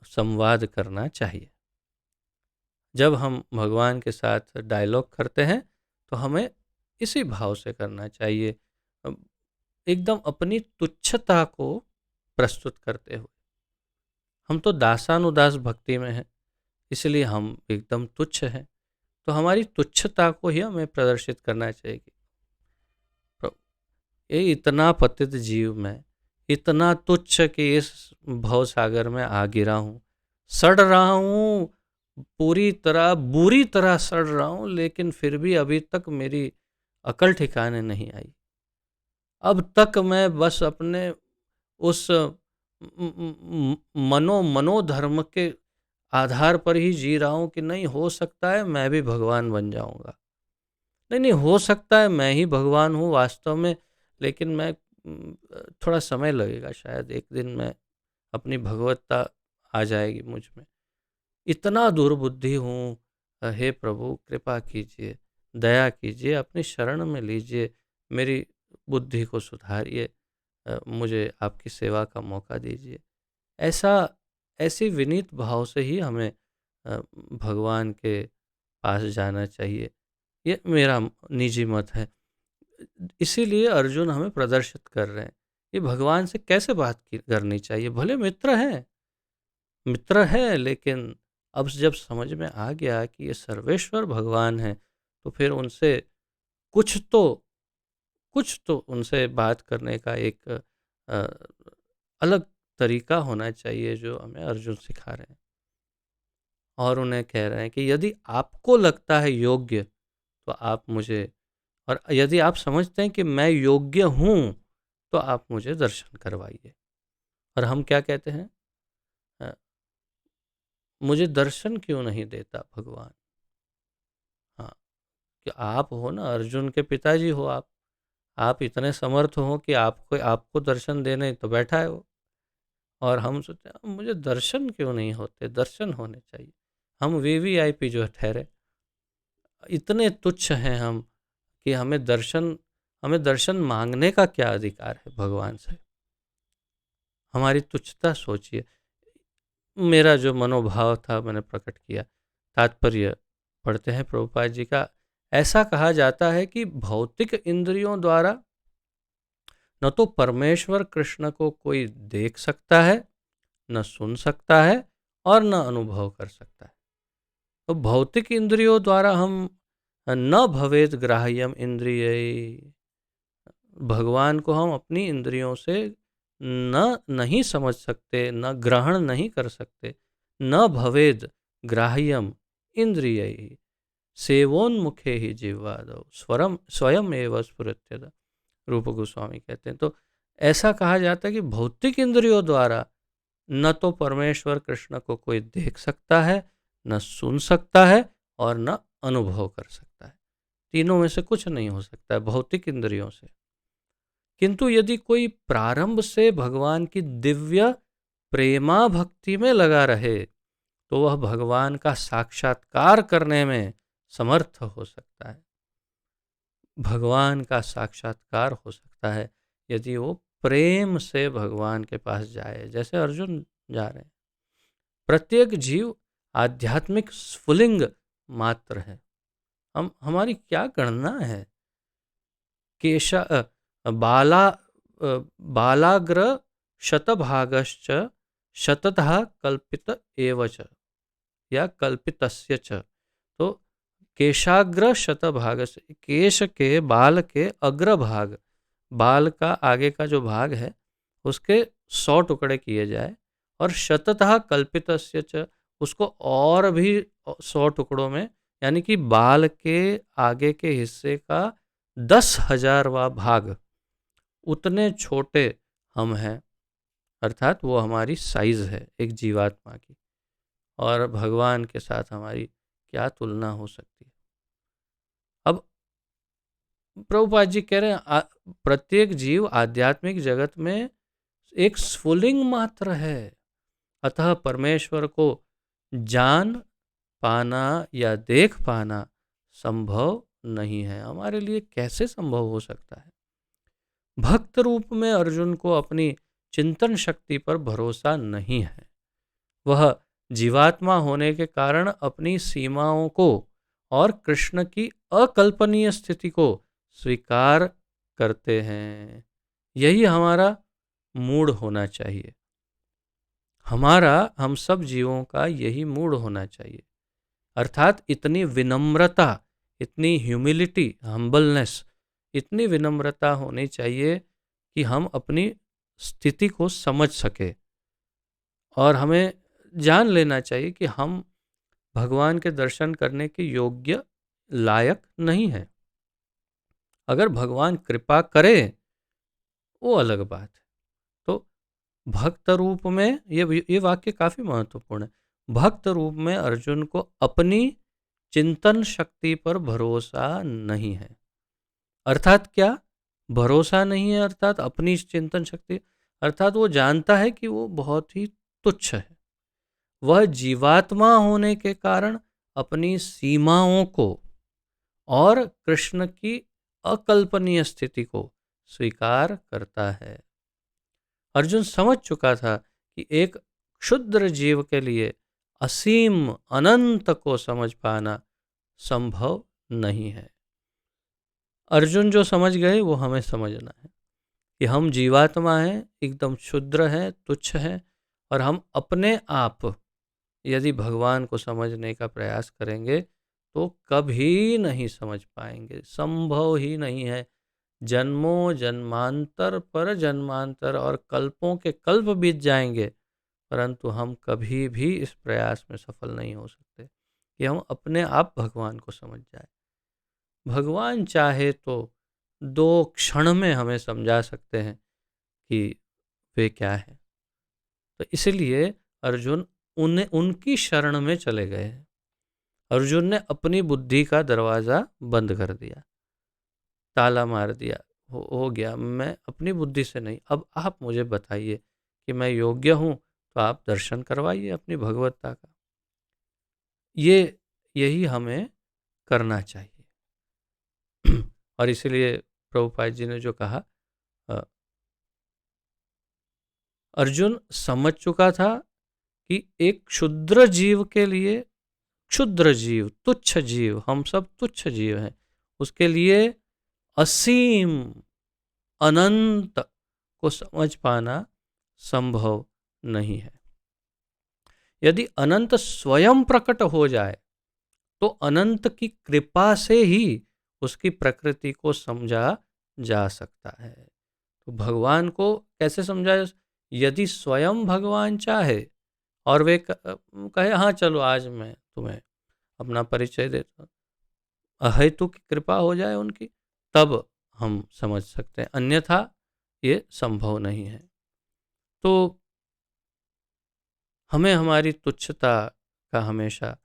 संवाद करना चाहिए। जब हम भगवान के साथ डायलॉग करते हैं तो हमें इसी भाव से करना चाहिए, एकदम अपनी तुच्छता को प्रस्तुत करते हुए। हम तो दासानुदास भक्ति में हैं, इसलिए हम एकदम तुच्छ हैं, तो हमारी तुच्छता को ही हमें प्रदर्शित करना चाहिए। ये इतना पतित जीव मैं, इतना तुच्छ कि इस भव सागर में आ गिरा हूँ, सड़ रहा हूँ, पूरी तरह बुरी तरह सड़ रहा हूँ, लेकिन फिर भी अभी तक मेरी अकल ठिकाने नहीं आई। अब तक मैं बस अपने उस मनोधर्म के आधार पर ही जी रहा हूँ कि नहीं हो सकता है मैं भी भगवान बन जाऊंगा, नहीं नहीं हो सकता है मैं ही भगवान हूँ वास्तव में, लेकिन मैं थोड़ा समय लगेगा, शायद एक दिन में अपनी भगवत्ता आ जाएगी मुझ में। इतना दुर्बुद्धि हूँ, हे प्रभु कृपा कीजिए, दया कीजिए, अपनी शरण में लीजिए, मेरी बुद्धि को सुधारिए, मुझे आपकी सेवा का मौका दीजिए। ऐसा ऐसी विनीत भाव से ही हमें भगवान के पास जाना चाहिए। ये मेरा निजी मत है। इसीलिए अर्जुन हमें प्रदर्शित कर रहे हैं कि भगवान से कैसे बात करनी चाहिए। भले मित्र है, लेकिन अब जब समझ में आ गया कि ये सर्वेश्वर भगवान हैं, तो फिर उनसे कुछ तो कुछ तो उनसे बात करने का एक अलग तरीका होना चाहिए, जो हमें अर्जुन सिखा रहे हैं। और उन्हें कह रहे हैं कि यदि आपको लगता है योग्य, तो आप मुझे, और यदि आप समझते हैं कि मैं योग्य हूँ, तो आप मुझे दर्शन करवाइए। और हम क्या कहते हैं? अ, मुझे दर्शन क्यों नहीं देता भगवान? हाँ, कि आप हो ना, अर्जुन के पिताजी हो आप इतने समर्थ हो कि आपको आपको दर्शन देने तो बैठा है वो। और हम सोचते हैं मुझे दर्शन क्यों नहीं होते, दर्शन होने चाहिए। हम वीवीआईपी जो ठहरे, इतने तुच्छ हैं हम कि हमें दर्शन मांगने का क्या अधिकार है भगवान से? हमारी तुच्छता सोचिए। मेरा जो मनोभाव था मैंने प्रकट किया। तात्पर्य पढ़ते हैं प्रभुपाद जी का। ऐसा कहा जाता है कि भौतिक इंद्रियों द्वारा न तो परमेश्वर कृष्ण को कोई देख सकता है, न सुन सकता है, और न अनुभव कर सकता है। तो भौतिक इंद्रियों द्वारा हम न भवेद ग्राह्यम इंद्रिय, भगवान को हम अपनी इंद्रियों से नहीं समझ सकते, न ग्रहण नहीं कर सकते। न भवेद ग्राह्यम इंद्रिय सेवोन्मुखे ही जीवादौ स्वयं एवं स्फुरत्यद, रूप गोस्वामी कहते हैं। तो ऐसा कहा जाता है कि भौतिक इंद्रियों द्वारा न तो परमेश्वर कृष्ण को कोई देख सकता है, न सुन सकता है, और न अनुभव कर सकता है। तीनों में से कुछ नहीं हो सकता है भौतिक इंद्रियों से। किंतु यदि कोई प्रारंभ से भगवान की दिव्य प्रेमा भक्ति में लगा रहे, तो वह भगवान का साक्षात्कार करने में समर्थ हो सकता है। भगवान का साक्षात्कार हो सकता है यदि वो प्रेम से भगवान के पास जाए, जैसे अर्जुन जा रहे हैं। प्रत्येक जीव आध्यात्मिक स्फुलिंग मात्र है। हमारी क्या गणना है? केशा बाला बालाग्र शतभागश्च शततः कल्पित एवच, या कल्पितस्य च। तो केशाग्र शतभाग से, केश के बाल के अग्रभाग, बाल का आगे का जो भाग है उसके 100 टुकड़े किए जाए, और शततः कल्पितस्य च, उसको और भी 100 टुकड़ों में, यानी कि बाल के आगे के हिस्से का 10,000वां भाग, उतने छोटे हम हैं। अर्थात वो हमारी साइज है एक जीवात्मा की, और भगवान के साथ हमारी क्या तुलना हो सकती है? अब प्रभुपाद जी कह रहे हैं प्रत्येक जीव आध्यात्मिक जगत में एक स्फुलिंग मात्र है। अतः परमेश्वर को जान पाना या देख पाना संभव नहीं है। हमारे लिए कैसे संभव हो सकता है? भक्त रूप में अर्जुन को अपनी चिंतन शक्ति पर भरोसा नहीं है। वह जीवात्मा होने के कारण अपनी सीमाओं को और कृष्ण की अकल्पनीय स्थिति को स्वीकार करते हैं। यही हमारा मूड होना चाहिए। हम सब जीवों का यही मूड होना चाहिए। अर्थात इतनी विनम्रता, इतनी ह्यूमिलिटी, हम्बलनेस, इतनी विनम्रता होनी चाहिए कि हम अपनी स्थिति को समझ सके, और हमें जान लेना चाहिए कि हम भगवान के दर्शन करने के योग्य, लायक नहीं है। अगर भगवान कृपा करे वो अलग बात है। तो भक्त रूप में ये वाक्य काफी महत्वपूर्ण है। भक्त रूप में अर्जुन को अपनी चिंतन शक्ति पर भरोसा नहीं है। अर्थात क्या? भरोसा नहीं है, अर्थात अपनी चिंतन शक्ति, अर्थात वो जानता है कि वो बहुत ही तुच्छ है। वह जीवात्मा होने के कारण अपनी सीमाओं को और कृष्ण की अकल्पनीय स्थिति को स्वीकार करता है। अर्जुन समझ चुका था कि एक क्षुद्र जीव के लिए असीम अनंत को समझ पाना संभव नहीं है। अर्जुन जो समझ गए वो हमें समझना है कि हम जीवात्मा हैं, एकदम क्षुद्र हैं, तुच्छ हैं, और हम अपने आप यदि भगवान को समझने का प्रयास करेंगे तो कभी नहीं समझ पाएंगे, संभव ही नहीं है। जन्मों जन्मांतर पर जन्मांतर और कल्पों के कल्प बीत जाएंगे, परंतु हम कभी भी इस प्रयास में सफल नहीं हो सकते कि हम अपने आप भगवान को समझ जाए। भगवान चाहे तो 2 क्षण में हमें समझा सकते हैं कि वे क्या है। तो इसलिए अर्जुन उन्हें उनकी शरण में चले गए हैं। अर्जुन ने अपनी बुद्धि का दरवाज़ा बंद कर दिया, ताला मार दिया, हो गया, मैं अपनी बुद्धि से नहीं, अब आप मुझे बताइए कि मैं योग्य हूँ, तो आप दर्शन करवाइए अपनी भगवत्ता का। यही हमें करना चाहिए। और इसलिए प्रभुपाद जी ने जो कहा, अर्जुन समझ चुका था कि एक क्षुद्र जीव के लिए, क्षुद्र जीव, तुच्छ जीव, हम सब तुच्छ जीव हैं, उसके लिए असीम अनंत को समझ पाना संभव नहीं है। यदि अनंत स्वयं प्रकट हो जाए तो अनंत की कृपा से ही उसकी प्रकृति को समझा जा सकता है। तो भगवान को कैसे समझा? यदि स्वयं भगवान चाहे और वे कहे हाँ चलो आज मैं तुम्हें अपना परिचय देता हूँ, अहेतु की कृपा हो जाए उनकी, तब हम समझ सकते हैं, अन्यथा ये संभव नहीं है। तो हमें हमारी तुच्छता का हमेशा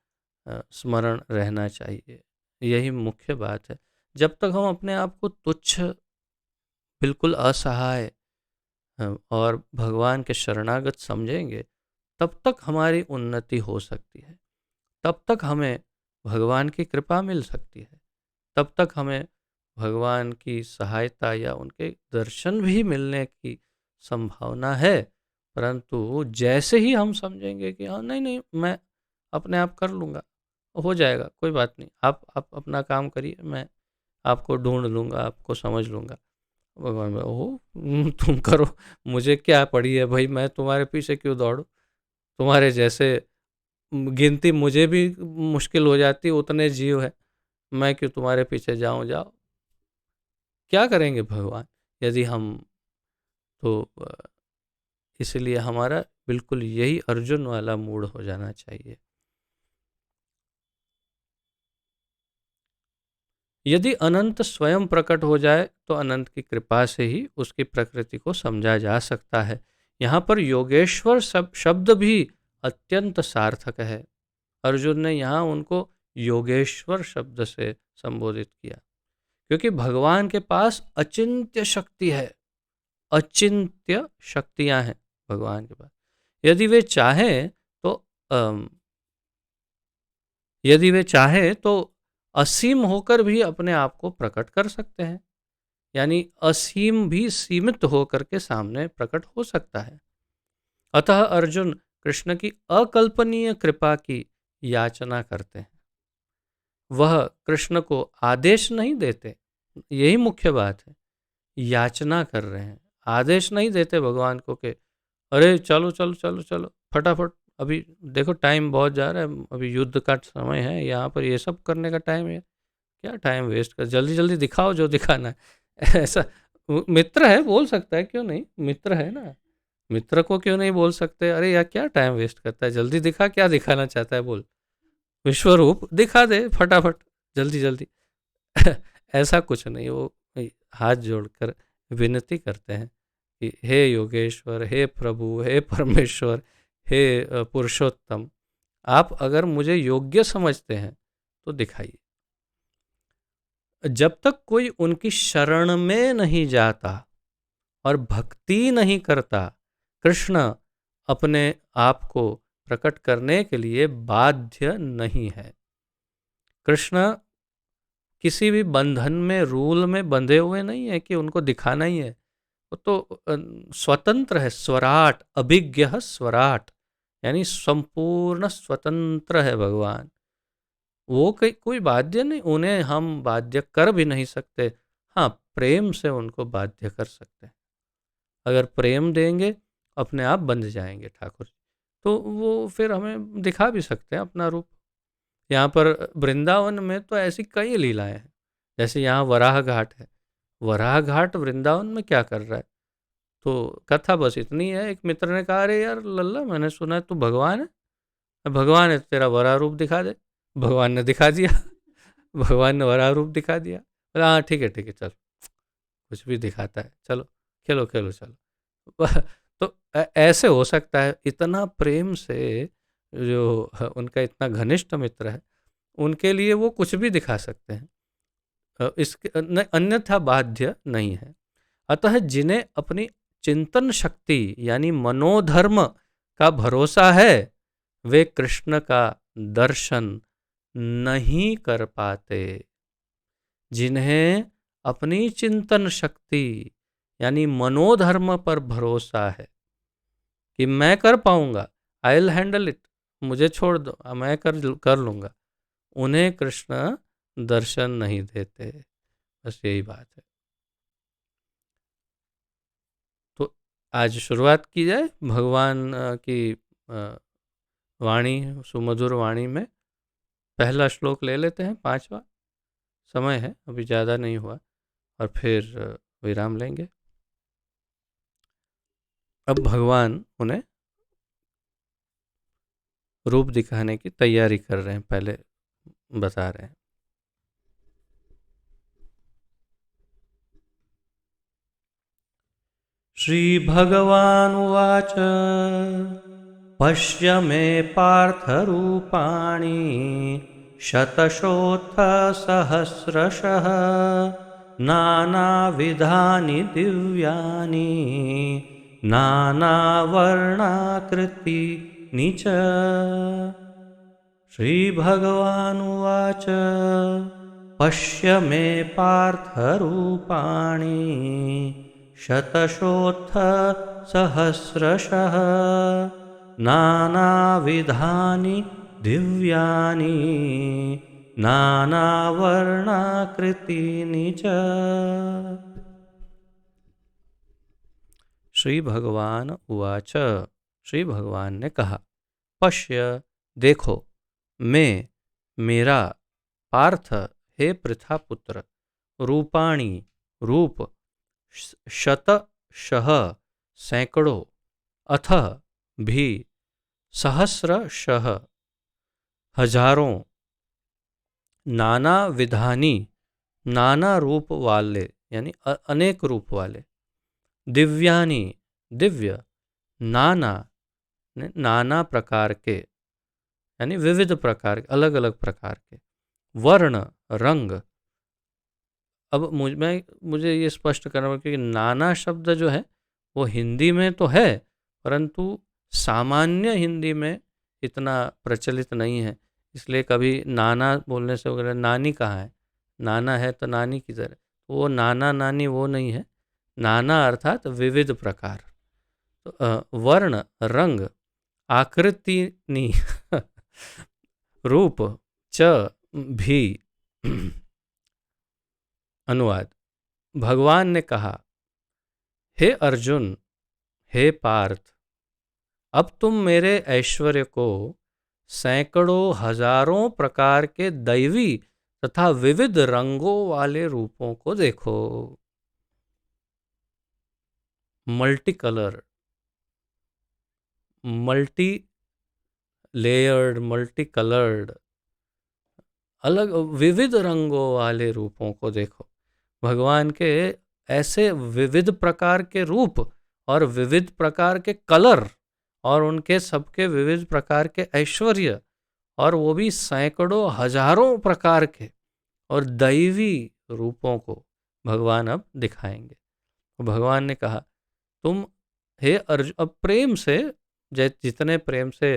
स्मरण रहना चाहिए, यही मुख्य बात है। जब तक हम अपने आप को तुच्छ, बिल्कुल असहाय और भगवान के शरणागत समझेंगे, तब तक हमारी उन्नति हो सकती है, तब तक हमें भगवान की कृपा मिल सकती है, तब तक हमें भगवान की सहायता या उनके दर्शन भी मिलने की संभावना है। परंतु जैसे ही हम समझेंगे कि हाँ नहीं नहीं मैं अपने आप कर लूँगा, हो जाएगा, कोई बात नहीं, आप अपना काम करिए, मैं आपको ढूंढ लूँगा, आपको समझ लूँगा। भगवान बोले, ओह तुम करो, मुझे क्या पड़ी है भाई, मैं तुम्हारे पीछे क्यों दौड़ूं? तुम्हारे जैसे गिनती मुझे भी मुश्किल हो जाती, उतने जीव है, मैं क्यों तुम्हारे पीछे जाऊं? जाओ, क्या करेंगे भगवान यदि हम, तो इसलिए हमारा बिल्कुल यही अर्जुन वाला मूड हो जाना चाहिए। यदि अनंत स्वयं प्रकट हो जाए तो अनंत की कृपा से ही उसकी प्रकृति को समझा जा सकता है। यहाँ पर योगेश्वर शब्द भी अत्यंत सार्थक है। अर्जुन ने यहाँ उनको योगेश्वर शब्द से संबोधित किया, क्योंकि भगवान के पास अचिंत्य शक्ति है, अचिंत्य शक्तियां हैं भगवान के पास। यदि वे चाहें तो यदि वे चाहें तो असीम होकर भी अपने आप को प्रकट कर सकते हैं, यानी असीम भी सीमित होकर के सामने प्रकट हो सकता है। अतः अर्जुन कृष्ण की अकल्पनीय कृपा की याचना करते हैं, वह कृष्ण को आदेश नहीं देते, यही मुख्य बात है। याचना कर रहे हैं, आदेश नहीं देते भगवान को कि अरे चलो चलो चलो चलो फटाफट, अभी देखो टाइम बहुत जा रहा है, अभी युद्ध का समय है, यहाँ पर ये सब करने का टाइम है, क्या टाइम वेस्ट कर, जल्दी जल्दी दिखाओ जो दिखाना है। ऐसा मित्र है बोल सकता है, क्यों नहीं, मित्र है ना, मित्र को क्यों नहीं बोल सकते, अरे यार क्या टाइम वेस्ट करता है, जल्दी दिखा, क्या दिखाना चाहता है बोल, विश्वरूप दिखा दे फटाफट, जल्दी जल्दी। ऐसा कुछ नहीं, वो हाथ जोड़कर विनती करते हैं कि हे योगेश्वर, हे प्रभु, हे परमेश्वर, हे पुरुषोत्तम, आप अगर मुझे योग्य समझते हैं तो दिखाइए। जब तक कोई उनकी शरण में नहीं जाता और भक्ति नहीं करता, कृष्ण अपने आप को प्रकट करने के लिए बाध्य नहीं है। कृष्ण किसी भी बंधन में, रूल में बंधे हुए नहीं है कि उनको दिखाना ही है। वो तो स्वतंत्र है, स्वराट, अभिज्ञ स्वराट, यानी संपूर्ण स्वतंत्र है भगवान। वो कोई बाध्य नहीं, उन्हें हम बाध्य कर भी नहीं सकते। हाँ, प्रेम से उनको बाध्य कर सकते हैं। अगर प्रेम देंगे, अपने आप बंध जाएंगे ठाकुर जी। तो वो फिर हमें दिखा भी सकते हैं अपना रूप। यहाँ पर वृंदावन में तो ऐसी कई लीलाएं हैं। जैसे यहाँ वराह घाट है। वराह घाट वृंदावन में क्या कर रहा है? तो कथा बस इतनी है, एक मित्र ने कहा, अरे यार लल्ला, मैंने सुना है तू भगवान है, भगवान है तो तेरा वराह रूप दिखा दे। भगवान ने दिखा दिया। भगवान ने वराह रूप दिखा दिया। बोला, हाँ ठीक है चल, कुछ भी दिखाता है, चलो खेलो खेलो चलो। तो ऐसे हो सकता है, इतना प्रेम से जो उनका इतना घनिष्ठ मित्र है, उनके लिए वो कुछ भी दिखा सकते हैं। इसके अन्यथा बाध्य नहीं है। अतः जिन्हें अपनी चिंतन शक्ति यानी मनोधर्म का भरोसा है, वे कृष्ण का दर्शन नहीं कर पाते। जिन्हें अपनी चिंतन शक्ति यानी मनोधर्म पर भरोसा है कि मैं कर पाऊंगा, आई विल हैंडल इट, मुझे छोड़ दो, मैं कर लूंगा, उन्हें कृष्ण दर्शन नहीं देते। बस यही बात है। तो आज शुरुआत की जाए भगवान की वाणी, सुमधुर वाणी में। पहला श्लोक ले लेते हैं, 5वां। समय है, अभी ज़्यादा नहीं हुआ, और फिर विराम लेंगे। अब भगवान उन्हें रूप दिखाने की तैयारी कर रहे हैं, पहले बता रहे हैं। श्री भगवानुवाच पश्य मे पार्थरूपाणि शतशोत्थसहस्रशः नानाविधानि दिव्यानि नानावर्णाकृतीनि च। श्रीभगवानुवाच पश्य मे पार्थरूपाणि शतशोत्थसहस्रशः नानाविधानि दिव्यानि नानावर्णाकृतीनि च। श्री भगवान उवाच, श्री भगवान ने कहा, पश्य, देखो, मैं, मेरा, पार्थ, हे पृथापुत्र, रूपाणि, रूप, शतशः, सैकड़ों, अथ, भी, सहस्रशः, हजारों, नाना विधानी, नाना रूप वाले, यानी अनेक रूप वाले, दिव्यानि, दिव्य, नाना, नाना प्रकार के, यानी विविध प्रकार, अलग अलग प्रकार के, वर्ण, रंग। अब मुझे ये स्पष्ट करना होगा कि नाना शब्द जो है वो हिंदी में तो है, परंतु सामान्य हिंदी में इतना प्रचलित नहीं है। इसलिए कभी नाना बोलने से वगैरह, नानी कहाँ है, नाना है तो नानी की तरह, वो नाना नानी वो नहीं है। नाना अर्थात विविध प्रकार। तो वर्ण, रंग, आकृतिनी, रूप, च, भी। अनुवाद। भगवान ने कहा, हे अर्जुन, हे पार्थ, अब तुम मेरे ऐश्वर्य को सैकड़ों हजारों प्रकार के दैवी तथा विविध रंगों वाले रूपों को देखो। Multi colour, multi layered, multi coloured, अलग विविध रंगों वाले रूपों को देखो। भगवान के ऐसे विविध प्रकार के रूप और विविध प्रकार के कलर और उनके सबके विविध प्रकार के ऐश्वर्य, और वो भी सैकड़ों हजारों प्रकार के, और दैवी रूपों को भगवान अब दिखाएंगे। तो भगवान ने कहा, तुम हे अर्जुन, अब प्रेम से, जितने प्रेम से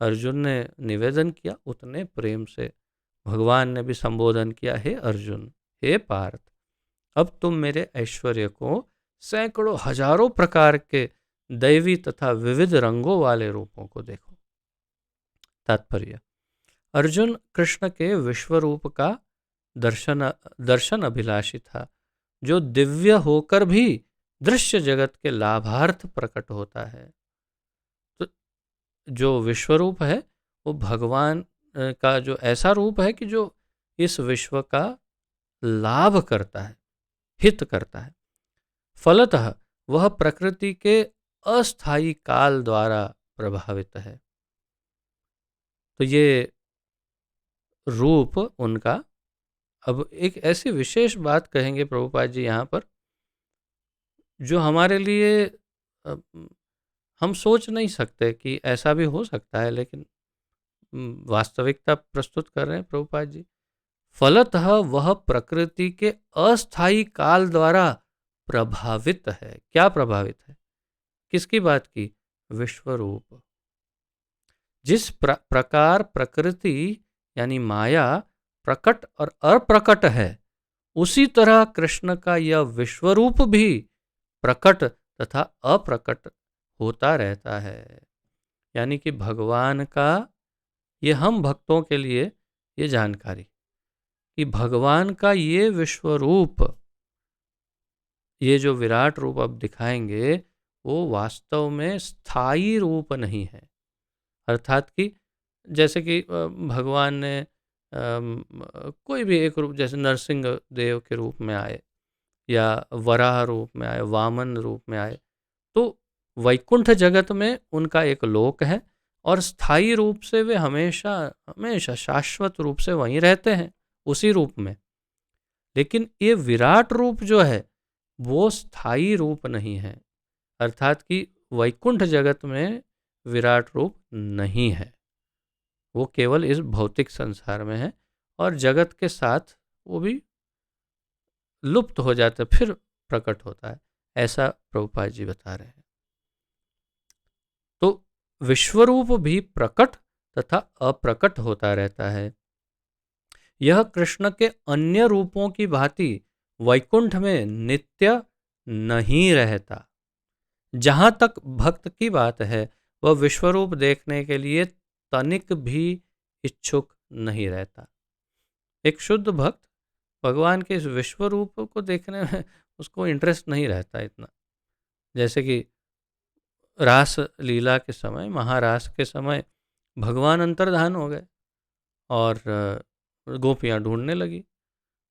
अर्जुन ने निवेदन किया उतने प्रेम से भगवान ने भी संबोधन किया, हे अर्जुन, हे पार्थ, अब तुम मेरे ऐश्वर्य को सैकड़ों हजारों प्रकार के दैवी तथा विविध रंगों वाले रूपों को देखो। तात्पर्य, अर्जुन कृष्ण के विश्व रूप का दर्शन दर्शन अभिलाषी था, जो दिव्य होकर भी दृश्य जगत के लाभार्थ प्रकट होता है। तो जो विश्व रूप है वो भगवान का जो ऐसा रूप है कि जो इस विश्व का लाभ करता है, हित करता है। फलतः वह प्रकृति के अस्थायी काल द्वारा प्रभावित है। तो ये रूप उनका, अब एक ऐसी विशेष बात कहेंगे प्रभुपाद जी यहाँ पर, जो हमारे लिए हम सोच नहीं सकते कि ऐसा भी हो सकता है, लेकिन वास्तविकता प्रस्तुत कर रहे हैं प्रभुपाद जी। फलतः वह प्रकृति के अस्थायी काल द्वारा प्रभावित है। क्या प्रभावित है? किसकी बात की? विश्वरूप। जिस प्रकार प्रकृति यानी माया प्रकट और अप्रकट है, उसी तरह कृष्ण का यह विश्वरूप भी प्रकट तथा अप्रकट होता रहता है। यानी कि भगवान का, ये हम भक्तों के लिए ये जानकारी कि भगवान का ये विश्वरूप, ये जो विराट रूप अब दिखाएंगे, वो वास्तव में स्थायी रूप नहीं है। अर्थात कि जैसे कि भगवान ने कोई भी एक रूप, जैसे नरसिंह देव के रूप में आए या वराह रूप में आए, वामन रूप में आए, तो वैकुंठ जगत में उनका एक लोक है और स्थायी रूप से वे हमेशा हमेशा शाश्वत रूप से वहीं रहते हैं उसी रूप में। लेकिन ये विराट रूप जो है वो स्थायी रूप नहीं है। अर्थात कि वैकुंठ जगत में विराट रूप नहीं है, वो केवल इस भौतिक संसार में है और जगत के साथ वो भी लुप्त हो जाता है, फिर प्रकट होता है, ऐसा प्रभुपाद जी बता रहे हैं। तो विश्वरूप भी प्रकट तथा अप्रकट होता रहता है। यह कृष्ण के अन्य रूपों की भांति वैकुंठ में नित्य नहीं रहता। जहां तक भक्त की बात है, वह विश्वरूप देखने के लिए तनिक भी इच्छुक नहीं रहता। एक शुद्ध भक्त भगवान के इस विश्व रूप को देखने में उसको इंटरेस्ट नहीं रहता इतना। जैसे कि रास लीला के समय, महारास के समय भगवान अंतर्धान हो गए और गोपियाँ ढूंढने लगी,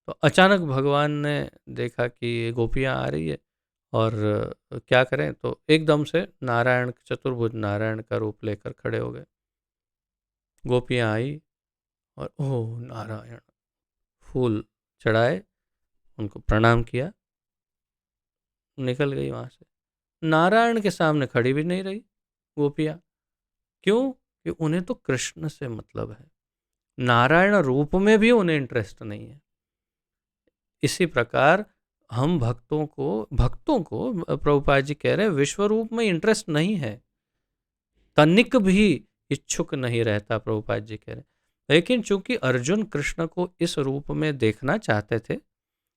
तो अचानक भगवान ने देखा कि गोपियाँ आ रही है और क्या करें, तो एकदम से नारायण, चतुर्भुज नारायण का रूप लेकर खड़े हो गए। गोपियाँ आई और ओह नारायण, फूल चढ़ाए, उनको प्रणाम किया, निकल गई वहाँ से। नारायण के सामने खड़ी भी नहीं रही गोपियाँ। क्यों? कि उन्हें तो कृष्ण से मतलब है, नारायण रूप में भी उन्हें इंटरेस्ट नहीं है। इसी प्रकार हम भक्तों को प्रभुपाद जी कह रहे हैं विश्व रूप में इंटरेस्ट नहीं है, तनिक भी इच्छुक नहीं रहता, प्रभुपाद जी कह रहे हैं। लेकिन चूंकि अर्जुन कृष्ण को इस रूप में देखना चाहते थे,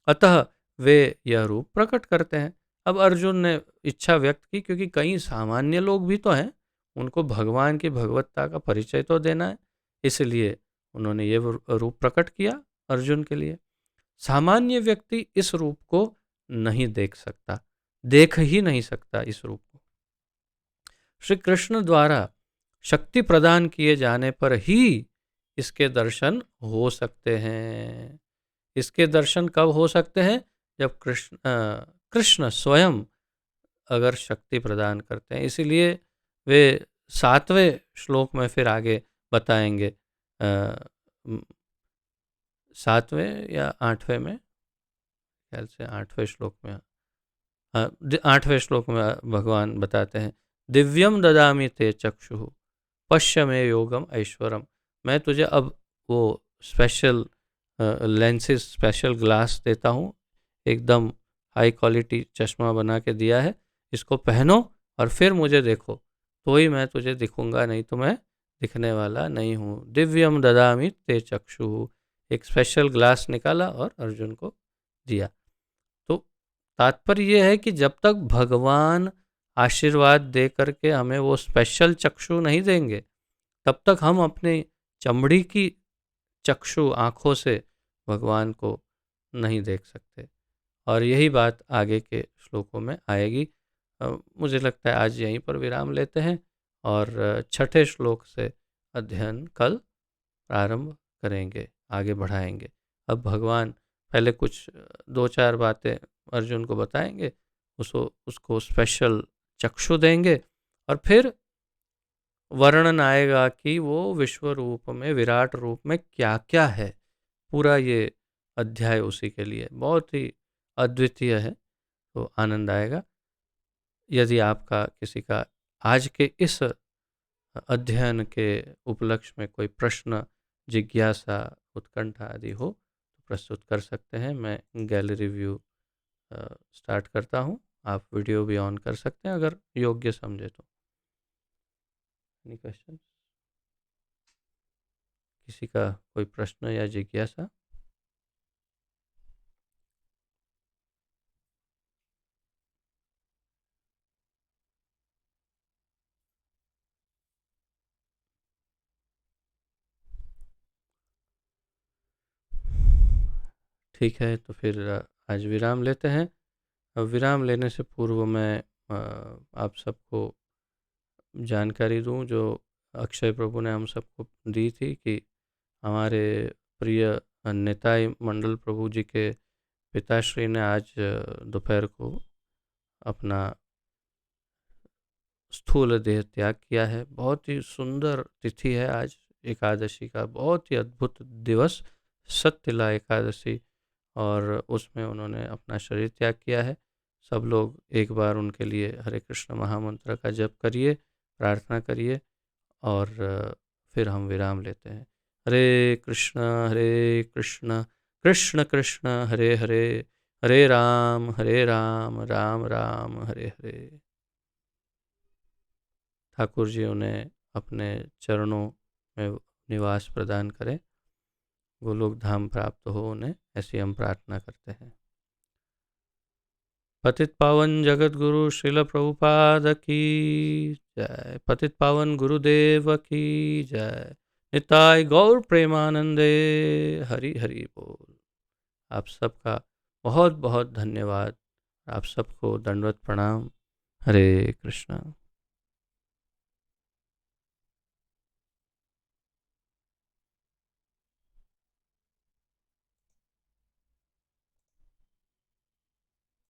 अतः वे यह रूप प्रकट करते हैं। अब अर्जुन ने इच्छा व्यक्त की, क्योंकि कई सामान्य लोग भी तो हैं, उनको भगवान की भगवत्ता का परिचय तो देना है, इसलिए उन्होंने ये रूप प्रकट किया अर्जुन के लिए। सामान्य व्यक्ति इस रूप को नहीं देख सकता, देख ही नहीं सकता इस रूप को। श्री कृष्ण द्वारा शक्ति प्रदान किए जाने पर ही इसके दर्शन हो सकते हैं। इसके दर्शन कब हो सकते हैं? जब कृष्ण स्वयं अगर शक्ति प्रदान करते हैं। इसीलिए वे 7वें श्लोक में फिर आगे बताएंगे, 7वें या 8वें में, ख्याल से 8वें श्लोक में, 8वें श्लोक में भगवान बताते हैं, दिव्यम ददामि ते चक्षुः पश्य मे योगम ऐश्वरम। मैं तुझे अब वो स्पेशल लेंसेज स्पेशल ग्लास देता हूँ, एकदम हाई क्वालिटी चश्मा बना के दिया है, इसको पहनो और फिर मुझे देखो, तो ही मैं तुझे दिखूंगा, नहीं तो मैं दिखने वाला नहीं हूँ। दिव्यम ददामि ते चक्षु, एक स्पेशल ग्लास निकाला और अर्जुन को दिया। तो तात्पर्य यह है कि जब तक भगवान आशीर्वाद दे करके हमें वो स्पेशल चक्षु नहीं देंगे, तब तक हम अपने चमड़ी की चक्षु आँखों से भगवान को नहीं देख सकते। और यही बात आगे के श्लोकों में आएगी। मुझे लगता है आज यहीं पर विराम लेते हैं और छठे श्लोक से अध्ययन कल प्रारंभ करेंगे, आगे बढ़ाएंगे। अब भगवान पहले कुछ दो चार बातें अर्जुन को बताएंगे, उसको स्पेशल चक्षु देंगे और फिर वर्णन आएगा कि वो विश्व रूप में, विराट रूप में क्या क्या है। पूरा ये अध्याय उसी के लिए बहुत ही अद्वितीय है, तो आनंद आएगा। यदि आपका किसी का आज के इस अध्ययन के उपलक्ष्य में कोई प्रश्न, जिज्ञासा, उत्कंठा आदि हो तो प्रस्तुत कर सकते हैं। मैं गैलरी व्यू स्टार्ट करता हूँ, आप वीडियो भी ऑन कर सकते हैं अगर योग्य समझे तो। एनी क्वेश्चन, किसी का कोई प्रश्न या जिज्ञासा? ठीक है, तो फिर आज विराम लेते हैं। विराम लेने से पूर्व मैं आप सबको जानकारी दूं जो अक्षय प्रभु ने हम सबको दी थी कि हमारे प्रिय निताई मंडल प्रभु जी के पिताश्री ने आज दोपहर को अपना स्थूल देह त्याग किया है। बहुत ही सुंदर तिथि है आज एकादशी का, बहुत ही अद्भुत दिवस, सत्यला एकादशी, और उसमें उन्होंने अपना शरीर त्याग किया है। सब लोग एक बार उनके लिए हरे कृष्ण महामंत्र का जप करिए, प्रार्थना करिए और फिर हम विराम लेते हैं। हरे कृष्ण कृष्ण कृष्ण हरे हरे, हरे राम राम राम हरे हरे। ठाकुर जी उन्हें अपने चरणों में निवास प्रदान करें, गोलोक धाम प्राप्त हो उन्हें, ऐसी हम प्रार्थना करते हैं। पतित पावन जगत गुरु श्रील प्रभुपाद की जय। पतित पावन गुरुदेव की जय। निताय गौर प्रेमानंदे। हरि हरि बोल। आप सबका बहुत बहुत धन्यवाद। आप सबको दंडवत प्रणाम। हरे कृष्णा।